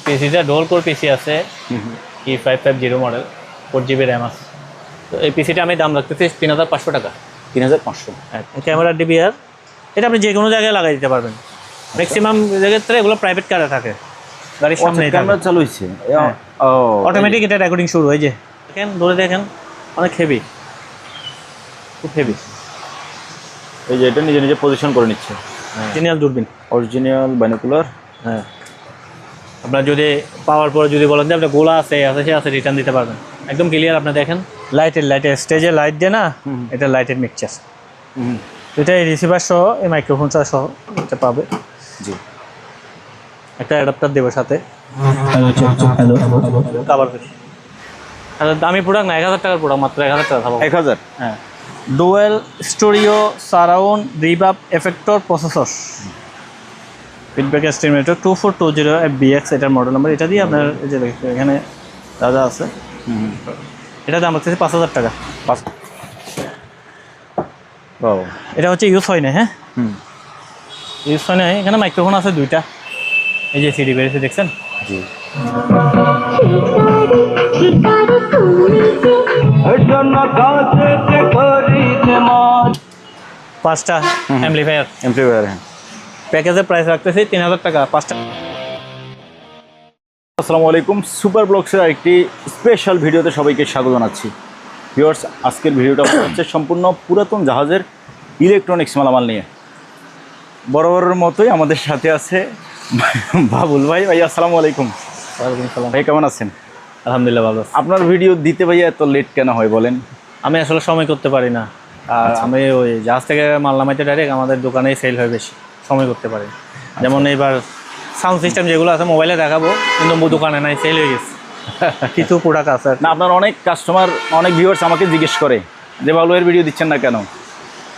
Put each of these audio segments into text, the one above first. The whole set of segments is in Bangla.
পিসিটা ডোল কোর পিসি আছে E550 মডেল 4GB র্যাম আছে। তো এই পিসিটা আমি দাম রাখতেছি 3500 টাকা। 3500। হ্যাঁ, ক্যামেরা ডিবিআর, এটা আপনি যে কোনো জায়গায় লাগাই দিতে পারবেন। ম্যাক্সিমাম জায়গাতে এগুলো প্রাইভেট কারে থাকে, গাড়ির সামনেই ক্যামেরা চালু হইছে। ও অটোমেটিক এটা রেকর্ডিং শুরু হয়ে যায়। দেখেন ধরে দেখেন, অনেক হেভি, খুব হেভি। এই যে এটা নিজে নিজে পজিশন করে নিচ্ছে। অরিজিনাল দূরবীন, অরিজিনাল বাইনোকুলার। হ্যাঁ। আপনার যদি পাওয়ার পরে যদি বলেন যে আপনার গোলা আছে সে আছে, রিটার্ন দিতে পারবেন। একদম ক্লিয়ার। আপনি দেখেন লাইটের স্টেজে লাইট দিয়ে না, এটা লাইটের মিক্সচার। এটা এই রিসিভার সহ, এই মাইক্রোফোন সহ এটা পাবে। জি, একটা অ্যাডাপ্টার দেবো সাথে। Cover free. দামি প্রোডাক্ট না, 1000 টাকার প্রোডাক্ট, মাত্র 1000 টাকা খাবো। 1000। হ্যাঁ, dual স্টোরিও surround রিভাব effector processor, feedback estimator 2420 FBX এটার মডেল নাম্বার। এটা দিয়ে আপনার এই যে এখানে যা আছে, এটা দাম হচ্ছে 5000 টাকা। এটা হচ্ছে ইউজ হয় না। হ্যাঁ, ইউজ হয় না। এখানে মাইক্রোফোন আছে 2টা, এই যে সিডি বেরিয়েছে দেখছেন। জি, 5টা অ্যাম্পলিফায়ার। হ্যাঁ। প্যাকেজের প্রাইস রাখতেছি 3000 টাকা 5টা। আসসালামু আলাইকুম, সুপার ব্লগসের একটি স্পেশাল ভিডিওতে সবাইকে স্বাগত জানাচ্ছি। ভিউয়ার্স, আজকের ভিডিওটা হচ্ছে সম্পূর্ণ পুরাতন জাহাজের ইলেকট্রনিক্স মালামাল নিয়ে। বরাবরের মতোই আমাদের সাথে আছে বাবুল ভাই। ভাই আসসালামু আলাইকুম। ওয়ালাইকুম আসসালাম। ভাই কেমন আছেন? আলহামদুলিল্লাহ ভালো। আপনার ভিডিও দিতে ভাইয়া এত লেট কেন হয় বলেন? আমি আসলে সময় করতে পারি না, আর আমি ওই জাহাজ থেকে মাল নামাইতে ডাইরেক্ট আমাদের দোকানেই সেল হয়, বেশি সময় করতে পারি। যেমন এইবার সাউন্ড সিস্টেম যেগুলো আছে মোবাইলে দেখাবো, কিন্তু দোকানে নাই, সেল হয়ে গেছে। কিছু প্রোডাক্ট আছে না, আপনার অনেক কাস্টমার, অনেক ভিউয়ার্স আমাকে জিজ্ঞেস করে যে বাবুল ভাইয়ের ভিডিও দিচ্ছেন না কেন।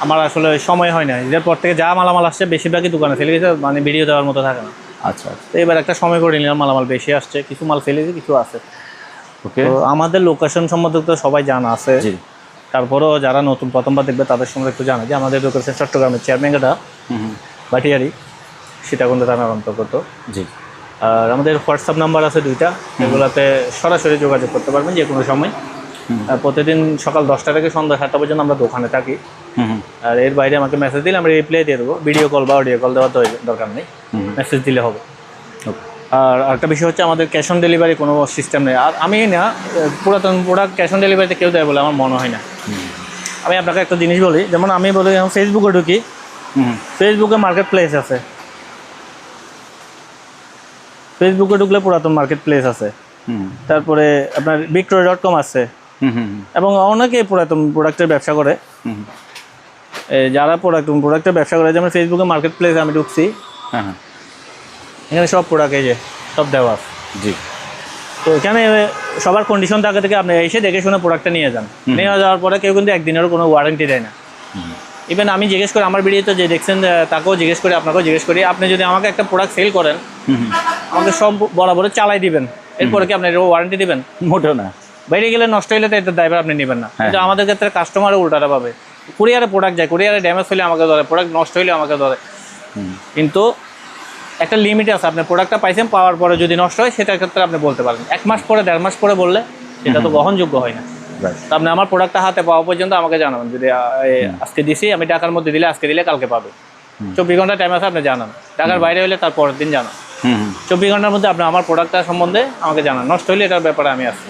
আমার আসলে সময় হয় না। এর পর থেকে যা মালামাল আসছে বেশিরভাগই দোকানে সেল গেছে, মানে ভিডিও দেওয়ার মতো থাকে না। আচ্ছা, তো এবার একটা সময় করে নিলাম, মালামাল বেশি আসছে, কিছু মাল সেল হয়েছে, কিছু আছে। ওকে। তো আমাদের লোকেশন সম্বন্ধে তো সবাই জানা আছে। জি। তারপরেও যারা নতুন প্রথমবার দেখবে তাদের সঙ্গে একটু জানা যে আমাদের লোকেশন চট্টগ্রামের চেয়ারম্যানঘাটা, বাটিয়ারি, সীতাকুণ্ড থানার অন্তর্গত। জি। আর আমাদের হোয়াটসঅ্যাপ নাম্বার আছে 2টা, এগুলোতে সরাসরি যোগাযোগ করতে পারবেন যে কোনো সময়। প্রতিদিন সকাল 10টা থেকে সন্ধ্যা 7টা পর্যন্ত আমরা দোকানে থাকি। আর এর বাইরে আমাকে মেসেজ দিলে আমরা রিপ্লাই দিয়ে দেবো। ভিডিও কল বা অডিও কল দেওয়ার দরকার নেই, মেসেজ দিলে হবে। আর একটা বিষয় হচ্ছে আমাদের ক্যাশ অন ডেলিভারি কোনো সিস্টেম নেই। আর আমি না, পুরাতন প্রোডাক্ট ক্যাশ অন ডেলিভারিতে কেউ দেয় বলে আমার মনে হয় না। আমি আপনাকে একটা জিনিস বলি, যেমন আমি বলি ফেসবুকে ঢুকি, ফেসবুকে মার্কেট প্লেস আছে। ফেসবুকে ঢুকলে পুরাতন মার্কেট প্লেস আছে। তারপরে আপনার victoria.com আছে, এবং অনেকে পুরাতন প্রোডাক্টের ব্যবসা করে। যারা প্রোডাক্টের ব্যবসা করে, যেমন ফেসবুকে মার্কেট প্লেস আমি ঢুকছি, এখানে সব প্রোডাক্ট এই যে সব দেওয়া আছে। জি। তো এখানে সবার কন্ডিশন থাকে থেকে আপনি এসে দেখে শুনে প্রোডাক্টটা নিয়ে যান। নিয়ে যাওয়ার পরে কেউ কিন্তু একদিনেরও কোনো ওয়ারেন্টি দেয় না। ইভেন আমি জিজ্ঞেস করি, আমার ভিডিওতে যে দেখছেন তাকেও জিজ্ঞেস করি, আপনাকেও জিজ্ঞেস করি, আপনি যদি আমাকে একটা প্রোডাক্ট সেল করেন, আমাকে সব বরাবরে চালাই দিবেন, এরপরে কি আপনার ওয়ারেন্টি দিবেন? মোটেও না। বাইরে গেলে নষ্ট হলে তো এটার দায়ভার আপনি নেবেন না। কিন্তু আমাদের ক্ষেত্রে কাস্টমারও উল্টাটা পাবে। কুরিয়ারে প্রোডাক্ট যায়, কুরিয়ারে ড্যামেজ হলে আমাকে ধরে, প্রোডাক্ট নষ্ট হলে আমাকে ধরে। কিন্তু একটা লিমিট আছে। আপনি প্রোডাক্টটা পাইছেন, পাওয়ার পরে যদি নষ্ট হয় সেটার ক্ষেত্রে আপনি বলতে পারেন। 1 মাস পরে, 1.5 মাস পরে বললে সেটা তো গ্রহণযোগ্য হয় না। তো আপনি আমার প্রোডাক্টটা হাতে পাওয়া পর্যন্ত আমাকে জানাবেন। যদি আজকে দিছি, আমি ঢাকার মধ্যে দিলে আজকে দিলে কালকে পাবে। 24 ঘন্টা টাইম আছে, আপনি জানান। ঢাকার বাইরে হলে তার পরের দিন জানান। 24 ঘন্টার মধ্যে আপনি আমার প্রোডাক্টটা সম্বন্ধে আমাকে জানান। নষ্ট হলে এটার ব্যাপারে আমি আসছি।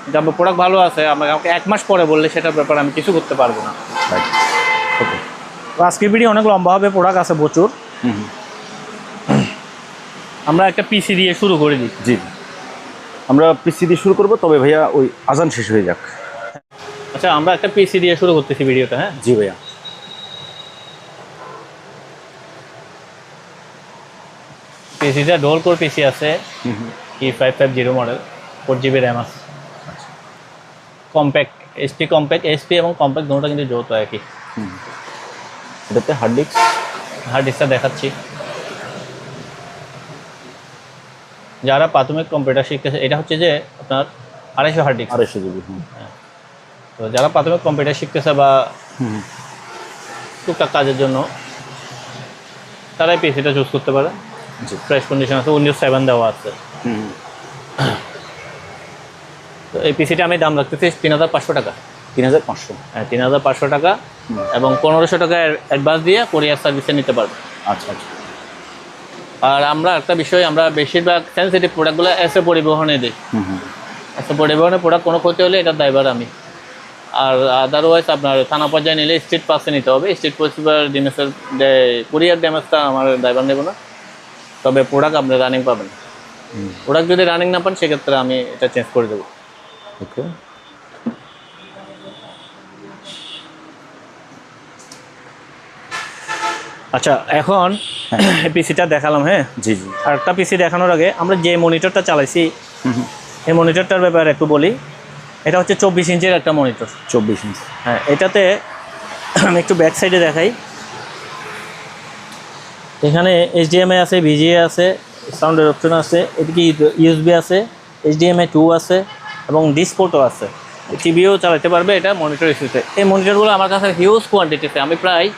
কিন্তু আপনার প্রোডাক্ট ভালো আছে, আমাকে 1 মাস পরে বললে সেটার ব্যাপারে আমি কিছু করতে পারবো না। আজকের ভিডিও অনেক লম্বা হবে, প্রোডাক্ট আছে প্রচুর। আমরা একটা পিসি দিয়ে শুরু করে দিই। জি, আমরা পিসি দিয়ে শুরু করবো, তবে ভাইয়া ওই আজান শেষ হয়ে যাক। আচ্ছা, আমরা একটা পিসি দিয়ে শুরু করতেছি ভিডিওটা। হ্যাঁ জি ভাইয়া। পিসিটা ডোল কোর পিসি আছে, E550 মডেল, 4GB র্যাম আছে। কম্প্যাক্ট, এসপি এবং কম্প্যাক্ট দুটোটা কিন্তু যৌথ একই। এটাতে হার্ড ডিস্কটা দেখাচ্ছি। যারা প্রাথমিক কম্পিউটার শিখতেছে, এটা হচ্ছে যে আপনার 250 হার্ড ডিস্ক, 250 GB। তো যারা প্রাথমিক কম্পিউটার শিখতেছে বা টুকটাক কাজের জন্য, তারাই পিসিটা চুজ করতে পারে। জি। ফ্রেশ কন্ডিশন আছে, উইন্ডোজ 7 দেওয়া আছে। তো এই পিসিটা আমি দাম রাখতেছি 3500 টাকা। 3500। হ্যাঁ 3500 টাকা, এবং 1500 টাকা অ্যাডভান্স দিয়ে কোরিয়ার সার্ভিসে নিতে পারবে। আচ্ছা আচ্ছা। আর আমরা একটা বিষয়, আমরা বেশিরভাগ সেন্সিটিভ প্রোডাক্টগুলো এসে পরিবহনে দিই। এসে পরিবহনে প্রোডাক্ট কোনো ক্ষতি হলে এটার দায়ভার আমি। আর আদারওয়াইজ আপনার থানা পর্যায়ে নিলে স্ট্রিট পাসে নিতে হবে। স্ট্রিট পরিষেবার ড্যামেজের কুরিয়ার ড্যামেজটা আমার দায়ভার নেব না, তবে প্রোডাক্ট আপনি রানিং পাবেন। প্রোডাক্ট যদি রানিং না পান সেক্ষেত্রে আমি এটা চেঞ্জ করে দেবো। ওকে। আচ্ছা, এখন পিসিটা দেখালাম। হ্যাঁ জি জি। আর একটা পিসি দেখানোর আগে আমরা যে মনিটরটা চালাইছি, এই মনিটরটার ব্যাপারে একটু বলি। এটা হচ্ছে 24 ইঞ্চের একটা মনিটর। 24 ইঞ্চি। হ্যাঁ, এটাতে আমি একটু ব্যাক সাইডে দেখাই। এখানে HDMI আছে, VGA আছে, সাউন্ডের অপশন আছে, এদিকে USB আছে, HDMI 2 আছে, এবং ডিসপোর্টও আছে। টিভিও চালাতে পারবে এটা মনিটর ইস্যুতে। এই মনিটরগুলো আমার কাছে হিউজ কোয়ান্টিটিতে, আমি প্রায়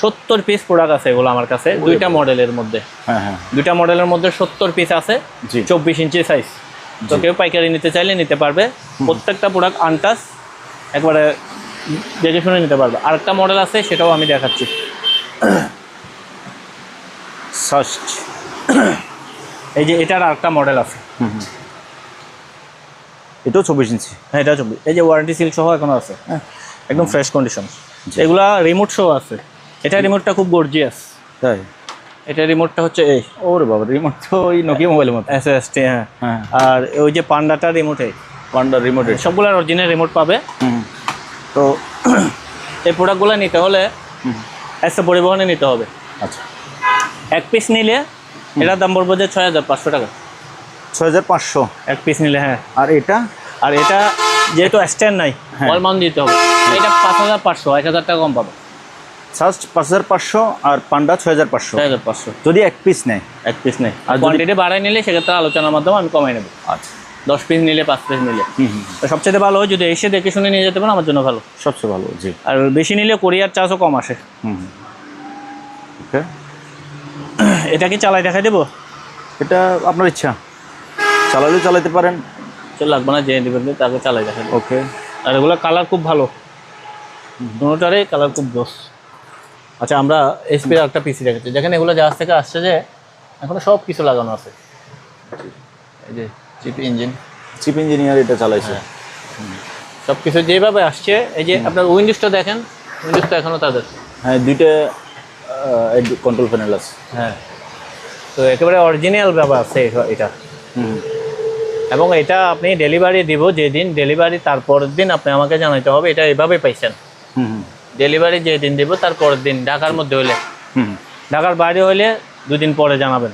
70 পিস প্রোডাক্ট আছে এগুলো আমার কাছে, দুইটা মডেলের মধ্যে। হ্যাঁ হ্যাঁ। দুইটা মডেলের মধ্যে 70 পিস আছে, জি। 24 ইঞ্চি সাইজ। তো কেউ পাইকারি নিতে চাইলে নিতে পারবে। প্রত্যেকটা প্রোডাক্ট আনটাচ, একবারে দেখে শুনে নিতে পারবে। আরেকটা মডেল আছে, সেটাও আমি দেখাচ্ছি। সাস্ট। এই যে এটার আরেকটা মডেল আছে। এটাও 24 ইঞ্চি। হ্যাঁ, এটা 24। এই যে ওয়ারেন্টি সিল সহ এখনো আছে। হ্যাঁ, একদম ফ্রেশ কন্ডিশন। এগুলা রিমোট সহ আছে। এটা রিমোটটা খুব গর্জিয়াস। তাই? এটা রিমোটটা হচ্ছে এই, ওরে বাবা, রিমোট তো ওই নোকিয়া মোবাইলের মতো। SST। হ্যাঁ হ্যাঁ। আর ওই যে পান্ডাটা রিমোটে, পান্ডা রিমোটের সবগুলোর অরিজিনাল রিমোট পাবে। তো এই প্রোডাক্টগুলো নিতে হলে এসে পরিবহনে নিতে হবে। আচ্ছা। এক পিস নিলে এটার দাম পড়বে যে 6500 টাকা। 6500 এক পিস নিলে। হ্যাঁ। আর এটা? আর এটা যেহেতু স্ট্যান্ড নাই, অল মাউন্ট দিতে হবে। এটা 5500, 1000 টাকা কম পাবে। সাস্ট 5500 আর পান্ডা 6500। 6500 যদি এক পিস নেয়। এক পিস নেই। আর আর কোয়ান্টিটি বাড়াই নিলে সেক্ষেত্রে আলোচনার মাধ্যমে আমি কমাই নেব। আচ্ছা। 10 পিস নিলে, 5 পিস নিলে। তো সবচেয়ে ভালো হয় যদি এসে দেখে শুনে নিয়ে যেতে পারেন, আমার জন্য ভালো। সবচেয়ে ভালো। জি। আর বেশি নিলে কোরিয়ার চার্জও কম আসে। ওকে। এটা কি চালাই দেখাই দেবো? এটা আপনার ইচ্ছা, চালালেও চালাতে পারেন। চল, লাগবে না, যে দেবেন তাকে চালাই দেখাই দেবো। ওকে। আর এগুলো কালার খুব ভালো, দুটোটারই কালার খুব জোস। আচ্ছা, আমরা এসপির একটা পিসি দেখাচ্ছি। দেখেন এগুলো জাহাজ থেকে আসছে, যে এখনো সব কিছু লাগানো আছে। এই যে চিপ ইঞ্জিন, চিপ ইঞ্জিনিয়ার এটা চালাইছে। সব কিছু যেভাবে আসছে। এই যে আপনার উইন্ডোজটা দেখেন, উইন্ডোজটা এখনও তাদের। হ্যাঁ, দুইটা কন্ট্রোল প্যানেল আছে। হ্যাঁ, তো একেবারে অরিজিনাল ব্যাপার আছে এটা। এবং এটা আপনি ডেলিভারি দিব যেদিন, ডেলিভারি তারপরের দিন আপনি আমাকে জানাইতে হবে এটা এভাবে পাইছেন। ডেলিভারি যেদিন দিব তারপরের দিন, ঢাকার মধ্যে হলে। ঢাকার বাইরে হলে 2 দিন পরে জানাবেন।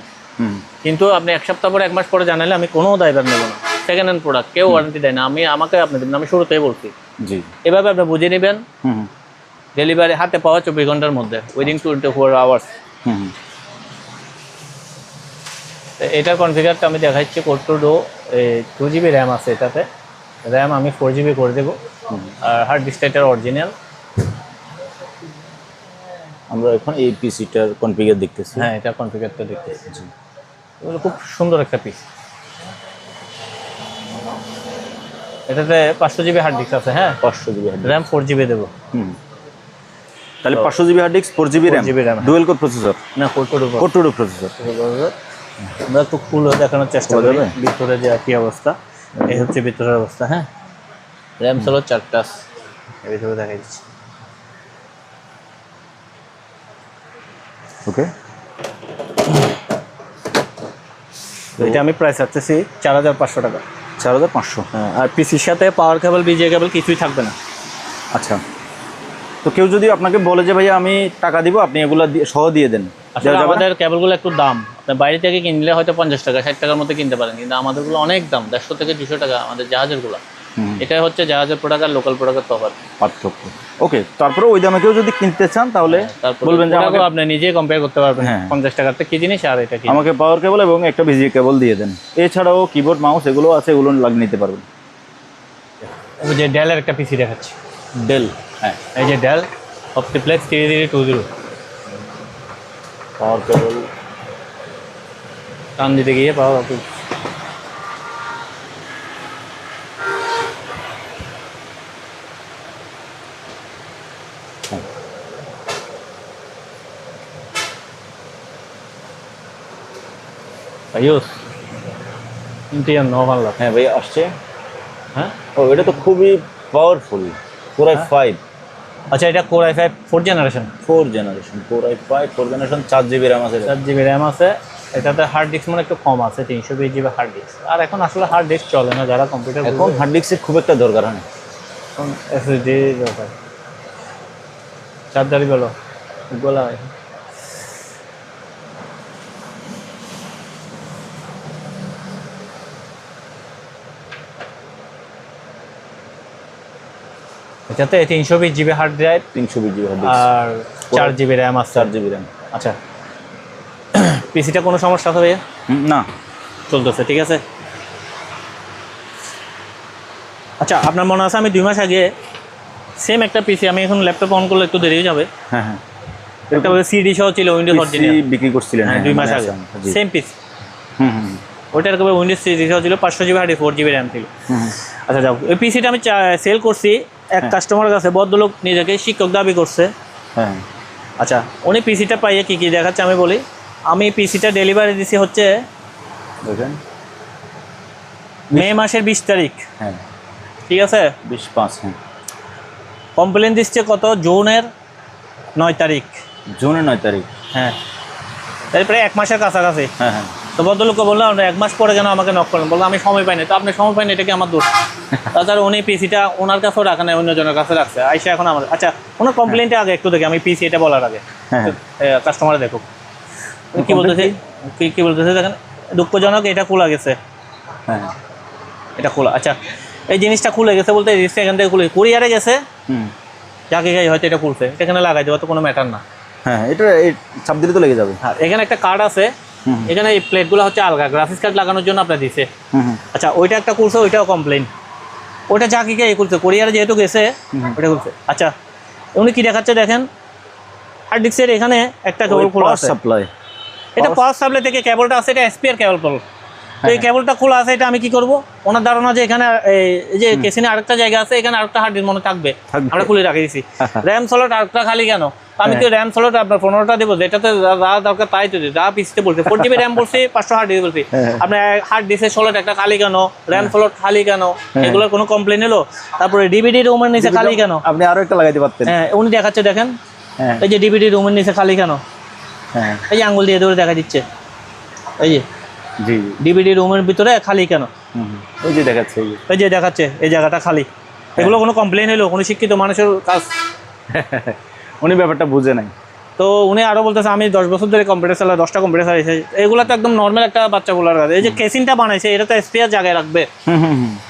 কিন্তু আপনি 1 সপ্তাহ পরে, 1 মাস পরে জানালে আমি কোনো দায়ভার নেব না। সেকেন্ড হ্যান্ড প্রোডাক্ট কেউ ওয়ারেন্টি দেয় না, আমাকে আপনি দেবেন। আমি শুরুতেই বলছি। জি। এভাবে আপনি বুঝে নেবেন। ডেলিভারি হাতে পাওয়া 24 ঘন্টার মধ্যে, উইদিন 24 আওয়ার্স। এটার কনফিগারটা আমি দেখাচ্ছি। কোড-টু-ডো 2GB র্যাম আছে এটাতে। র্যাম আমি 4GB করে দেবো। আর হার্ড ডিস্কটা এটার অরিজিনাল। আমরা এখন এই পিসিটার কনফিগার দেখতেছি। হ্যাঁ, এটা কনফিগারটা দেখতেছি। এগুলো খুব সুন্দর একটা পিস। এটাতে 500GB হার্ড ডিস্ক আছে। হ্যাঁ, 500GB হার্ড র্যাম 4GB দেবো। তাহলে 500GB hard disk, 4GB RAM, 4GB RAM, dual core processor না কোড-টু-ডো। Core two duo processor. আমরা একটু খুলে দেখানোর চেষ্টা করি ভিতরে যে কি অবস্থা। এই হচ্ছে ভিতরের অবস্থা। হ্যাঁ, র্যাম ছিল 4টা, এই ভিতরে দেখা যাচ্ছে। ওকে। তো এটা আমি প্রাইস চাচ্ছি 4500 টাকা। 4500। হ্যাঁ, আর পিসির সাথে পাওয়ার কেবল, বিজিএ কেবল কিছুই থাকবে না। আচ্ছা। তো কেউ যদি আপনাকে বলে যে ভাইয়া আমি টাকা দিব, আপনি এগুলো সহ দিয়ে দেন, আসলে আমাদের কেবলগুলো একটু দাম। আপনি বাইরে থেকে কিনলে হয়তো 50 টাকা, 60 টাকার মধ্যে কিনতে পারেন, কিন্তু আমাদেরগুলো অনেক দাম, 150 থেকে 200 টাকা আমাদের জাহাজেরগুলো। এটাই হচ্ছে জাহাজের প্রোডাক্ট আর লোকাল প্রোডাক্টের তফাৎ, পার্থক্য। ওকে, তারপরে ওই দামে কেউ যদি কিনতে চান তাহলে বলবেন যে আমাকে, আপনি নিজেই কম্পেয়ার করতে পারবেন। 50 টাকাতে কি জিনিস আর এটা কি। আমাকে পাওয়ার কেবল এবং একটা বিজিএ কেবল দিয়ে দেন। এছাড়াও কিবোর্ড, মাউস এগুলো আছে, এগুলো লাগিয়ে নিতে পারবেন। ওই যে ডেলের একটা পিসি দেখাচ্ছি। ডেল। হ্যাঁ, এই যে ডেল অপটিপ্লেক্স 3320। পাওয়ার কেবল টান দিতে গিয়ে পাওয়া খুব আয়ুষ ইন্টিয়ার নর্মাল লাগে। হ্যাঁ ভাই আসছে। হ্যাঁ ও এটা তো খুবই পাওয়ারফুল, কোর i5 আচ্ছা, এটা core i5 4th generation, 4 generation, core i5 4 generation, 4 GB RAM আছে। 4 জিবি র্যাম আছে। এটাতে হার্ড ডিস্ক মানে একটু কম আছে, 320 জিবি হার্ড ডিস্ক। আর এখন আসলে হার্ড ডিস্ক চলে না, যারা কম্পিউটার এখন হার্ড ডিস্কের খুব একটা দরকার হয় না, এখন এসএসডি দরকার। চার্জারই বলো গোলা হয়। এটাতে 320 GB hard drive, 320 GB hard disk আর 4 জিবি র্যাম আছে। 4 জিবি র্যাম। আচ্ছা, পিসিটা কোনো সমস্যা আছে ভাইয়া? না, চলতেছে ঠিক আছে। আচ্ছা, আপনার মনে আছে আমি 2 মাস আগে সেম একটা পিসি, আমি এখন ল্যাপটপ অন করলে একটু দেরি হয়ে যাবে, হ্যাঁ হ্যাঁ, একটা সিডি সহ ছিল উইন্ডোজ অরিজিনাল, বিক্রি করছিলেন। হ্যাঁ 2 মাস আগে সেম পিসি। হুম। ওইটার কবে উইন্ডোজ সিডি সহ ছিল, 500 জিবি হার্ড, 4 জিবি র্যাম ছিল। আচ্ছা যাও, ওই পিসিটা আমি সেল করছি এক কাস্টমারের কাছে, ভদ্রলোক নিজেকে শিক্ষক দাবি করছে। হ্যাঁ আচ্ছা, উনি পিসিটা পাইয়ে কী কী দেখাচ্ছে আমি বলি। আমি পিসিটা ডেলিভারি দিছি হচ্ছে দেখেন মে মাসের 20 তারিখ, হ্যাঁ ঠিক আছে। 25, হ্যাঁ কমপ্লেন দিচ্ছে কত, জুনের 9 তারিখ, জুনের 9 তারিখ। হ্যাঁ তারপরে 1 মাসের কাছাকাছি। হ্যাঁ হ্যাঁ, তো ভদ্রলোককে বললাম 1 মাস পরে কেন আমাকে নক করেন, বললাম আমি সময় পাইনি। তো আপনি সময় পাইনি, এটা কি আমার দোষ? তাছাড়া উনি পিসিটা ওনার কাছেও রাখা নাই, অন্যজনের কাছে রাখছে, আইসা এখন আমার। আচ্ছা, ওনার কমপ্লেনটা আগে একটু দেখি, আমি পিসি এটা বলার আগে হ্যাঁ কাস্টমার দেখুক কি বলতেছে। কি বলতেছে দেখেন, দুঃখজনক এটা খোলা গেছে, হ্যাঁ এটা খোলা। আচ্ছা, এই জিনিসটা খুলে গেছে বলতে এই জিনিসটা এখান থেকে খুলে কুরিয়ারে গেছে, যাকে গাই হয়তো এটা খুলছে, এখানে লাগাই দেওয়া তো কোনো ম্যাটার না। হ্যাঁ, এটা এই চাপ দিলে তো লেগে যাবে। হ্যাঁ, এখানে একটা কার্ড আছে, এখানে এই প্লেটগুলো হচ্ছে আলগা, গ্রাফিক্স কার্ড লাগানোর জন্য আপনার দিছে। আচ্ছা, ওইটা একটা খুলছে, ওইটাও কমপ্লেন, ওইটা যাকে গাই খুলছে, কুরিয়ারে যেহেতু গেছে ওইটা খুলছে। আচ্ছা, উনি কি দেখাচ্ছে দেখেন, হার্ড ডিস্কের এখানে একটা কেবল খোলা আছে, সাপ্লাই, এটা পাওয়ার সাপ্লাই থেকে কেবলটা আছে, এটা এসপিআর কেবল। তো এই কেবলটা খোলা আছে, এটা আমি কি করব? ওনার ধারণা যে এখানে এই যে কেসিনে আরেকটা জায়গা আছে, এখানে আরেকটা হার্ড ডিস্ক মনে থাকবে, আমরা খুলে রাখি দিছি। র্যাম স্লট আরেকটা খালি কেন? আমি তো র্যাম স্লট আপনার 15টা দেবো, যেটাতে যা দরকার তাই তো দিই, যা পিসিতে বলছে 4 জিবি র্যাম বলছি, 500 হার্ড ডিস্ক বলছি, আপনার হার্ড ডিস্কের স্লট একটা খালি কেন, র্যাম স্লট খালি কেন, এগুলোর কোনো কমপ্লেন এলো? তারপরে ডিভিডি রুমের নিচে খালি কেন? আপনি আরো একটা লাগাইতে পারতেন। হ্যাঁ, উনি দেখাচ্ছে দেখেন, হ্যাঁ এই যে ডিভিডি রুমের নিচে খালি কেন, হ্যাঁ, এই যে আঙ্গুল দিয়ে ধরে দেখা দিচ্ছে, এই যে জি ডিভিডি রুমের ভিতরে খালি কেন, ওই যে দেখাচ্ছে, এই যে দেখাচ্ছে এই জায়গাটা খালি। এগুলো কোনো কমপ্লেন এলো? কোনো শিক্ষিত মানুষের কাজ, উনি ব্যাপারটা বুঝে নাই। তো উনি আরও বলতেছে আমি 10 বছর ধরে কম্পিউটার চালাই, 10টা কম্পিউটার চালাইছে, এগুলো তো একদম নর্মাল একটা বাচ্চাগুলোর কাজ। এই যে কেসিনটা বানাইছে, এটা তো স্পেয়ার জায়গায় রাখবে,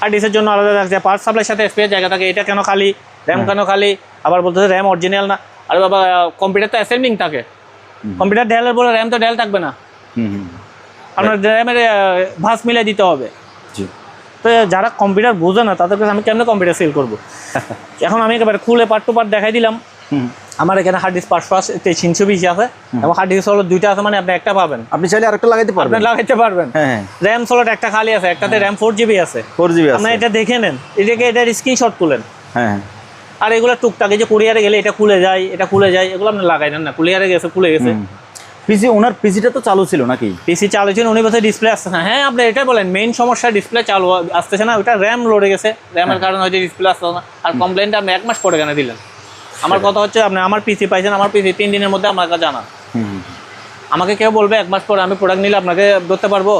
আর ডিসের জন্য আলাদা রাখছে, পাওয়ার সাপ্লাইয়ের সাথে স্পেয়ার জায়গা থাকে, এটা কেন খালি? র্যাম কেন খালি? আবার বলতেছে র্যাম অরিজিনাল না। আরে বাবা, কম্পিউটার তো অ্যাসেম্বলিং থাকে, কম্পিউটার ডেলের বলে র্যাম তো ডেল থাকবে না, আপনার র্যামের ভাঁজ মিলাই দিতে হবে। জি, তো যারা কম্পিউটার বোঝে না তাদের কাছে আমি কেমনে কম্পিউটার সেল করবো? এখন আমি একেবারে খুলে পার্ট টু পার্ট দেখাই দিলাম। আমার এখানে হার্ড ডিস্ক 500 আছে, 320 আছে, এবং হার্ড ডিস্ক হলো 2টা আছে, মানে আপনি একটা পাবেন, আপনি চাইলে আরেকটা লাগাইতে পারবেন, আপনি লাগাইতে পারবেন। হ্যাঁ, র্যাম স্লট একটা খালি আছে, একটাতে র্যাম 4 জিবি আছে, 4 জিবি আছে। আপনি এটা দেখে নেন, এটাকে এটার স্ক্রিনশট তুলেন। হ্যাঁ, আর এগুলো টুকটাক, এই যে কুরিয়ারে গেলে এটা খুলে যায়, এটা খুলে যায়, এগুলো আপনি লাগাই নেন না, কুরিয়ারে গেছে খুলে গেছে। পিসি, ওনার পিসিটা তো চালু ছিল নাকি? পিসি চালু ছিল, উনি বলছে ডিসপ্লে আসছে না। হ্যাঁ, আপনি এটাই বলেন, মেইন সমস্যা ডিসপ্লে চালু আসতেছে না, ওটা র্যাম লড়ে গেছে, র্যামের কারণে হয়তো ডিসপ্লে আসছে না। আর কমপ্লেনটা আপনি 1 মাস পরে কেন দিলেন? আমার কথা হচ্ছে, আপনি আমার পিসি পাইছেন, আমার পিসি 3 দিনের মধ্যে আমার কাছে জানান। আমাকে কেউ বলবে 1 মাস পরে আমি প্রোডাক্ট নিলে আপনাকে ধরতে পারবো?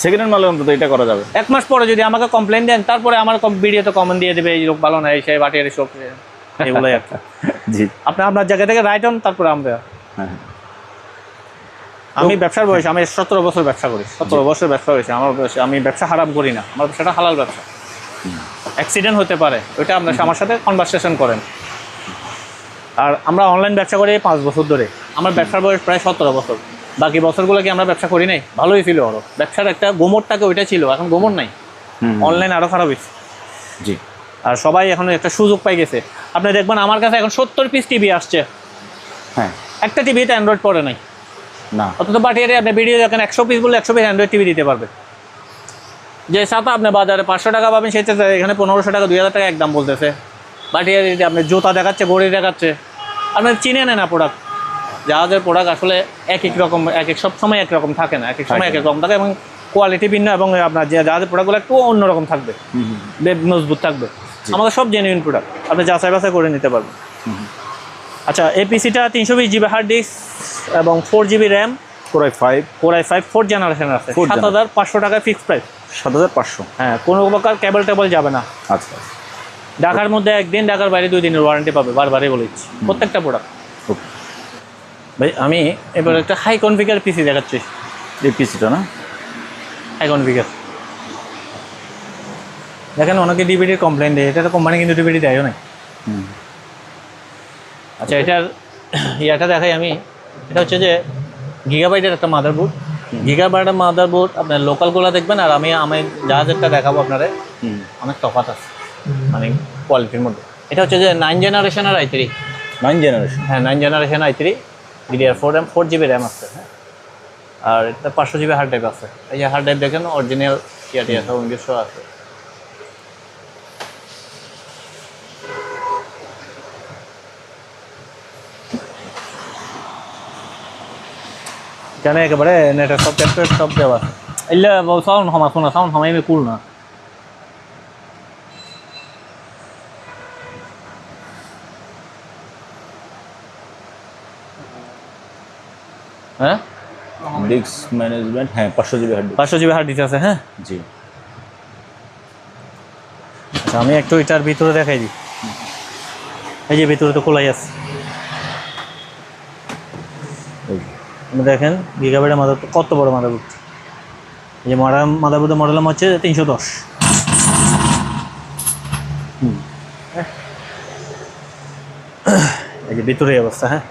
সেকেন্ড হ্যান্ড মালে অন্তত এটা করা যাবে। 1 মাস পরে যদি আমাকে কমপ্লেন দেন, তারপরে আমার ভিডিওতে কমেন্ট দিয়ে দেবে এই লোক ভালো না, এই সেই বাটিয়ারি সব, এগুলোই একটা। জি, আপনি আপনার জায়গা থেকে রাইট অন, তারপরে আমরা। আমি ব্যবসার বয়স, আমি 17 বছর ব্যবসা করি, 17 বছর ব্যবসা হয়েছে আমার বয়সে। আমি ব্যবসা হারাম করি না, আমার ব্যবসাটা হালাল ব্যবসা। অ্যাক্সিডেন্ট হতে পারে, ওইটা আপনার আমার সাথে কনভারসেশন করেন। আর আমরা অনলাইন ব্যবসা করি 5 বছর ধরে, আমার ব্যবসার বয়স প্রায় 17 বছর। বাকি বছরগুলো কি আমরা ব্যবসা করি নাই? ভালোই ছিল, আরও ব্যবসার একটা গোমরটাকে ওইটা ছিল, এখন গোমর নাই, অনলাইন আরও খারাপ হয়েছে। জি, আর সবাই এখন একটা সুযোগ পাই গেছে। আপনি দেখবেন আমার কাছে এখন 70 পিস টিভি আসছে, হ্যাঁ, একটা টিভিতে অ্যান্ড্রয়েড পড়ে নাই, না। অথচ বাটিয়ারে আপনি ভিডিও দেখেন 100 পিস বলে 100 পিস অ্যান্ড্রয়েড টিভি দিতে পারবে। যে ছাতা আপনি বাজারে 500 টাকা পাবেন সেই ছাতা এখানে 1500 টাকা 2000 টাকা একদম বলতেছে। বাটিয়ারে আপনি জুতা দেখাচ্ছে, ঘড়ি দেখাচ্ছে, আপনি চিনে নেন না প্রোডাক্ট। জাহাজের প্রোডাক্ট আসলে এক এক রকম, এক এক সব সময় এক রকম থাকে না, এক এক সময় এক এক রকম থাকে এবং কোয়ালিটি ভিন্ন এবং আপনার যে জাহাজের প্রোডাক্টগুলো একটু অন্যরকম থাকবে, মজবুত থাকবে। আমাদের সব জেনুইন প্রোডাক্ট, আপনি যাচাই বাছাই করে নিতে পারবেন। আচ্ছা, এই পিসিটা 320 জিবি হার্ড ডিস্ক এবং 4 GB RAM, Core i5 Core i5 4 generation আছে, 7500 টাকা ফিক্স প্রাইস। 7500। হ্যাঁ, কোনো প্রকার কেবল টেবল যাবে না। আচ্ছা, ঢাকার মধ্যে 1 দিন, ঢাকার বাইরে 2 দিনের ওয়ারেন্টি পাবে, বারবারই বলেছি প্রত্যেকটা প্রোডাক্ট। ওকে ভাই আমি এবার একটা হাই কনফিগার পিসি দেখাচ্ছি। এই পিসিটা না হাই কনফিগার দেখেন, অনেকে ডিভিডির কমপ্লেন দেয়, এটা তো কোম্পানি কিন্তু ডিভিডি দেয়ও না। আচ্ছা, এটার ইয়াটা দেখাই আমি। এটা হচ্ছে যে গিগাবাইটের একটা মাদারবোর্ড। গিগাবাইটের মাদারবোর্ড আপনার লোকালগুলো দেখবেন, আর আমি জাহাজেরটা দেখাবো আপনারা, অনেক তফাৎ আছে মানে কোয়ালিটির মধ্যে। এটা হচ্ছে যে 9 জেনারেশনের i3। 9 জেনারেশন। হ্যাঁ, 9 generation i3, DDR4 RAM, 4 GB RAM আছে। হ্যাঁ, আর এটা 500 জিবি হার্ড ড্রাইভ আছে। এই যে হার্ড ড্রাইভ দেখেন, অরিজিনাল ইয়াটি আছে, নিজস্ব আছে। এখানে একেবারে নেটের সব ক্যাপ্টার সব দেওয়া। এলে সাউন্ড হমা শোনা, সাউন্ড হমাই আমি কুল না। হ্যাঁ, ডিস্ক ম্যানেজমেন্ট, হ্যাঁ 500 GB hard disk. 500 GB hard disk আছে। হ্যাঁ জি। আচ্ছা, আমি একটু এটার ভিতরে দেখাই দিই। এই যে ভিতরে তো খোলাই আছে, দেখেন গিগাবাইটের মাদারবোর্ড, কত বড় মাদারবোর্ড। এই যে মাদারবোর্ডের মডেল নাম হচ্ছে 310। এই যে ভিতরে এই অবস্থা। হ্যাঁ,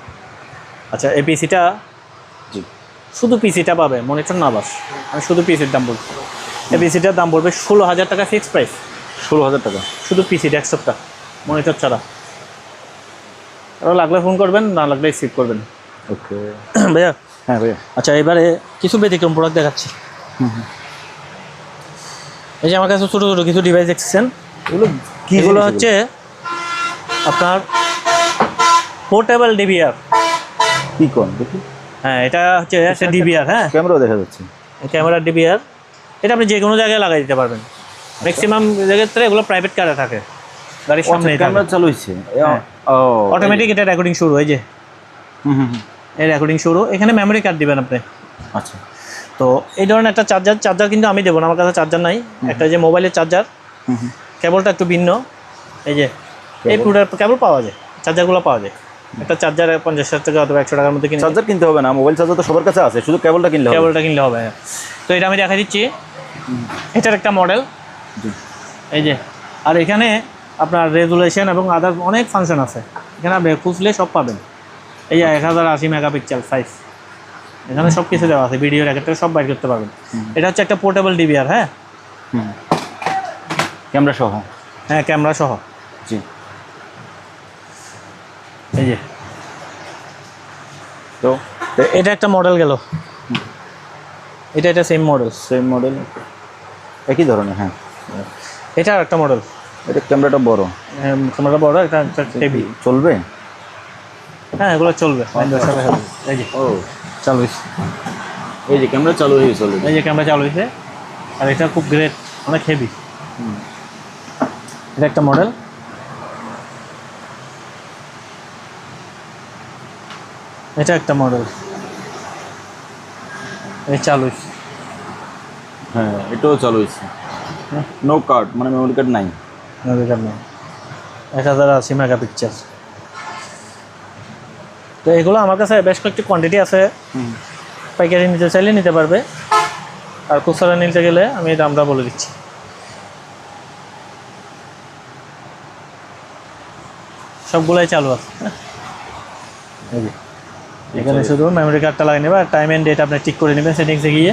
আচ্ছা, এই পিসিটা জি, শুধু পিসিটা পাবে, মনিটর না বাস। আমি শুধু পিসির দাম বলছি। এই পিসিটার দাম পড়বে 16,000 টাকা ফিক্স প্রাইস। 16,000 টাকা শুধু পিসি ডেস্কটপটা, মনিটর ছাড়া। আরও লাগলে ফোন করবেন, না লাগলে রিসিভ করবেন। ওকে ভাইয়া। হ্যাঁ ভাইয়া। আচ্ছা, এবারে কিছু ব্যতিক্রম প্রোডাক্ট দেখাচ্ছি। এই যে আমার কাছে ছোটো ছোটো কিছু ডিভাইস দেখছেন, এগুলো কীগুলো হচ্ছে আপনার পোর্টেবল ডিভিআর। কি কোন দেখি? হ্যাঁ, এটা হচ্ছে একটা ডিভিআর। হ্যাঁ, ক্যামেরাও দেখা যাচ্ছে। Camera DVR. এটা আপনি যে কোনো জায়গায় লাগাই দিতে পারবেন। ম্যাক্সিমাম ক্ষেত্রে এগুলো প্রাইভেট কারে থাকে, গাড়ির সামনে। ক্যামেরা চালু হয়েছে, ও অটোমেটিক এটা রেকর্ডিং শুরু হয়ে যায়। এই রেকর্ডিং শুরু। এখানে মেমোরি কার্ড দিবেন আপনি। আচ্ছা, তো এই ধরনের একটা চার্জার কিন্তু আমি দেবো না, আমার কাছে চার্জার নাই। একটা যে মোবাইলের চার্জার, কেবলটা একটু ভিন্ন। এই যে এই পুরোটা কেবল পাওয়া যায়, চার্জারগুলো পাওয়া যায়। একটা চার্জার 50 টাকা অথবা 100 টাকার মধ্যে কিনে। চার্জার কিনতে হবে না, মোবাইল চার্জার তো সবার কাছে আছে, শুধু কেবলটা কিনলে হবে। কেবলটা কিনলে হবে। তো এটা আমি দেখা দিচ্ছি, এটার একটা মডেল। এই যে, আর এখানে আপনার রেজুলেশন এবং আদার অনেক ফাংশন আছে। এখানে আপনি খুঁজলে সব পাবেন। এই যে 1080 মেগাপিক্সেল সাইজ, এখানে সব কিছু দেওয়া আছে, ভিডিও রেকর্ড থেকে সব বাইর করতে পারবেন। এটা হচ্ছে একটা পোর্টেবল ডিভিআর। হ্যাঁ, ক্যামেরা সহ। হ্যাঁ, ক্যামেরা সহ। জি। এই যে, তো এটা একটা মডেল গেল। এটা সেম মডেল। সেম মডেল, একই ধরনের। হ্যাঁ, এটা একটা মডেল। এটা ক্যামেরাটা বড়। ক্যামেরাটা বড়, এটা হেভি। চলবে? হ্যাঁ, এগুলো চলবে। এই যে ও চালু হয়েছে। এই যে ক্যামেরা চালু হয়ে চলবে। এই যে ক্যামেরা চালু হয়েছে, আর এটা খুব গ্রেট, অনেক হেভি। এটা একটা মডেল। এটা একটা মডেল। এই চালু হয়েছে। হ্যাঁ, এটাও চালু হয়েছে। নো কার্ড, মানে মেমোরি কার্ড নাই। মেমোরি কার্ড নেই। 1080 মেগাপিক্সেল। তো এগুলো আমার কাছে বেশ কয়েকটি কোয়ান্টিটি আছে। পাইকারি নিতে চাইলে নিতে পারবে, আর খুচরা নিতে গেলে আমি দামটা বলে দিচ্ছি। সবগুলাই চালু আছে। এখানে শুধু মেমোরি কার্ডটা লাগিয়ে নেবে, আর টাইম এন্ড ডেট আপনি ঠিক করে নেবেন সেটিংসে গিয়ে।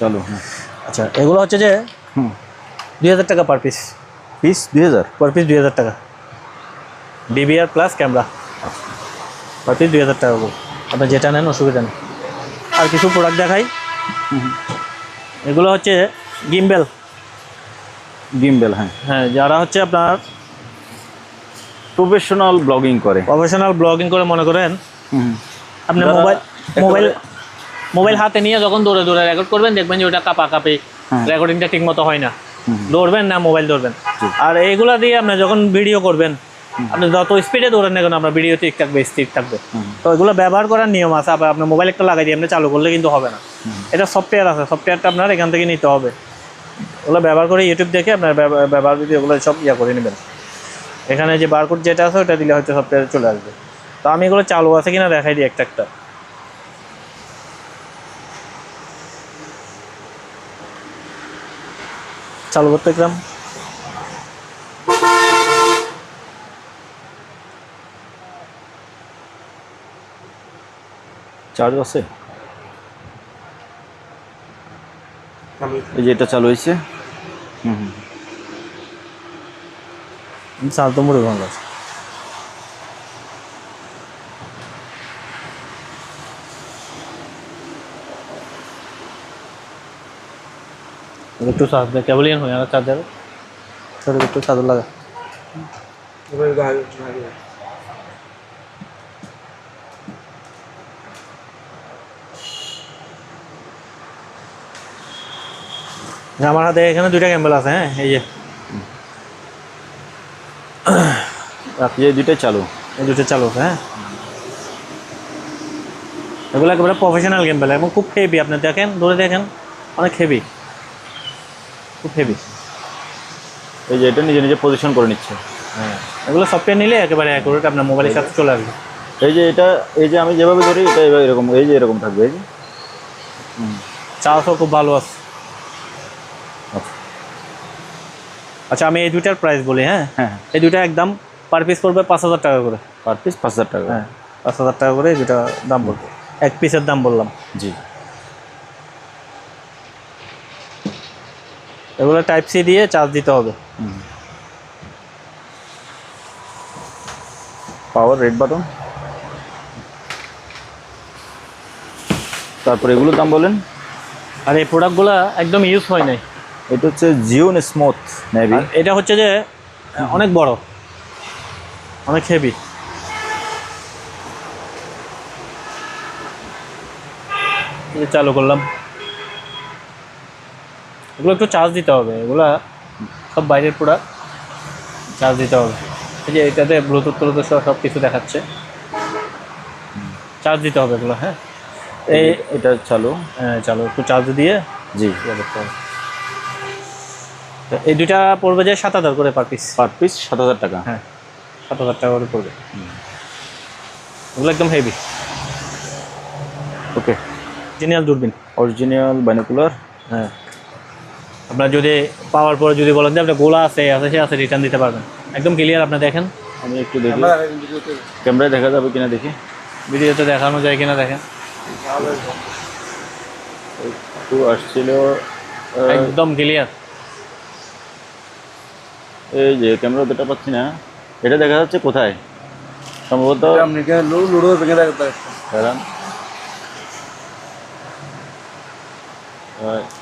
চলো। আচ্ছা, এগুলো হচ্ছে যে 2000 টাকা per piece. Piece 2000? Per piece 2000 টাকা, DVR plus camera, per piece 2000 টাকা করে। আপনি যেটা নেন অসুবিধা নেই। আর কিছু প্রোডাক্ট দেখাই। এগুলো হচ্ছে গিম্বেল। গিম্বেল, হ্যাঁ। হ্যাঁ, যারা হচ্ছে আপনার প্রফেশনাল ব্লগিং করে, প্রফেশনাল ব্লগিং করে, মনে করেন আপনি যারা মোবাইল হাতে নিয়ে যখন দৌড়ে দৌড়ে রেকর্ড করবেন, দেখবেন যে ওটা কাঁপাকাঁপি, রেকর্ডিংটা ঠিক মতো হয় না, দৌড়বেন না মোবাইল ধরবেন। আর এইগুলা দিয়ে আপনি যখন ভিডিও করবেন, আপনি যত স্পিডে দৌড়েন না কেন, আপনার ভিডিও ঠিক থাকবে, স্থির থাকবে। তো এগুলো ব্যবহার করার নিয়ম আছে। আপনার মোবাইল একটা লাগাই দিয়ে আপনি চালু করলে কিন্তু হবে না। এটা সফটওয়্যার আছে, সফটওয়্যারটা আপনার এখান থেকে নিতে হবে। ওগুলো ব্যবহার করে ইউটিউব দেখে আপনার ব্যবহার যদি ওগুলো সব করে নেবেন। এখানে যে বারকোড যেটা আছে ওটা দিলে হয়তো সফটওয়্যারে চলে আসবে। তো আমি এগুলো চালু আছে কিনা দেখাই দিই একটা একটা। চালু করতে গেলাম, চার্জ আছে, এই যে এটা চালু হয়েছে। চাল তো মুড়ে ভালো আছে। একটু চার্জ দেয়, কেবল হয়ে যাবে চার্জার, একটু চার্জার লাগা। আমার হাতে এখানে দুইটা ক্যাম্বেল আছে। হ্যাঁ, এই যে দুইটাই চালু, এই দুটো চালু আছে। হ্যাঁ, এগুলো একেবারে প্রফেশনাল ক্যাম্বেল এবং খুব হেভি। আপনি দেখেন, ধরে দেখেন, অনেক হেভি, খুব হেভি। এই যে এটা নিজে নিজে পজিশন করে নিচ্ছে। হ্যাঁ, এগুলো সফটওয়্যার নিলে একেবারে অ্যাকুরেট আপনার মোবাইলের সাথে চলে আসবে। এই যে এটা, এই যে আমি যেভাবে ধরি এটা এরকম, এই যে এরকম থাকবে। এই যে চার্জও খুব ভালো আছে। আচ্ছা, আমি এই দুইটার প্রাইস বলি। হ্যাঁ হ্যাঁ, এই দুইটা একদম পার পিস পড়বে 5000 টাকা করে। পার পিস 5000 টাকা? হ্যাঁ, 5000 টাকা করে এই দুইটা দাম বলবো। এক পিসের দাম বললাম। জি। এগুলো টাইপ সি দিয়ে চার্জ দিতে হবে। পাওয়ার রেড বাটন। তারপর এগুলোর দাম বলেন। আর এই প্রোডাক্টগুলো একদম ইউজ হয় নাই। এটা হচ্ছে জিওন স্মুথ নেভি। এটা হচ্ছে যে অনেক বড়, অনেক হেভি। চালু করলাম। এগুলো একটু চার্জ দিতে হবে, এগুলা সব বাইরের প্রোডাক্ট, চার্জ দিতে হবে। এই যে এটাতে ব্লুটুথ টুলুথ সব কিছু দেখাচ্ছে, চার্জ দিতে হবে এগুলো। হ্যাঁ, এটা চালু। হ্যাঁ চালু, একটু চার্জ দিয়ে জি করতে হবে। এই দুইটা পড়বে যে 7000 করে পার পিস। পার পিস 7000 টাকা? হ্যাঁ, 7000 টাকা করে পড়বে। এগুলো একদম হেভি। ওকে। অরিজিনাল দূরবীন, অরিজিনাল বাইনোকুলার। হ্যাঁ, আপনার যদি পাওয়ার পরে যদি বলেন যে আপনার গোলা আছে সে আছে, রিটার্ন দিতে পারবেন। একদম ক্লিয়ার। আপনি দেখেন, আমি একটু দেখি ক্যামেরায় দেখা যাবে কিনা, দেখি ভিডিওতে দেখানো যায় কিনা দেখেন। একটু আসছিল, একদম ক্লিয়ার। এই যে ক্যামেরা দুটো পাচ্ছি না, এটা দেখা যাচ্ছে কোথায় সম্ভবত?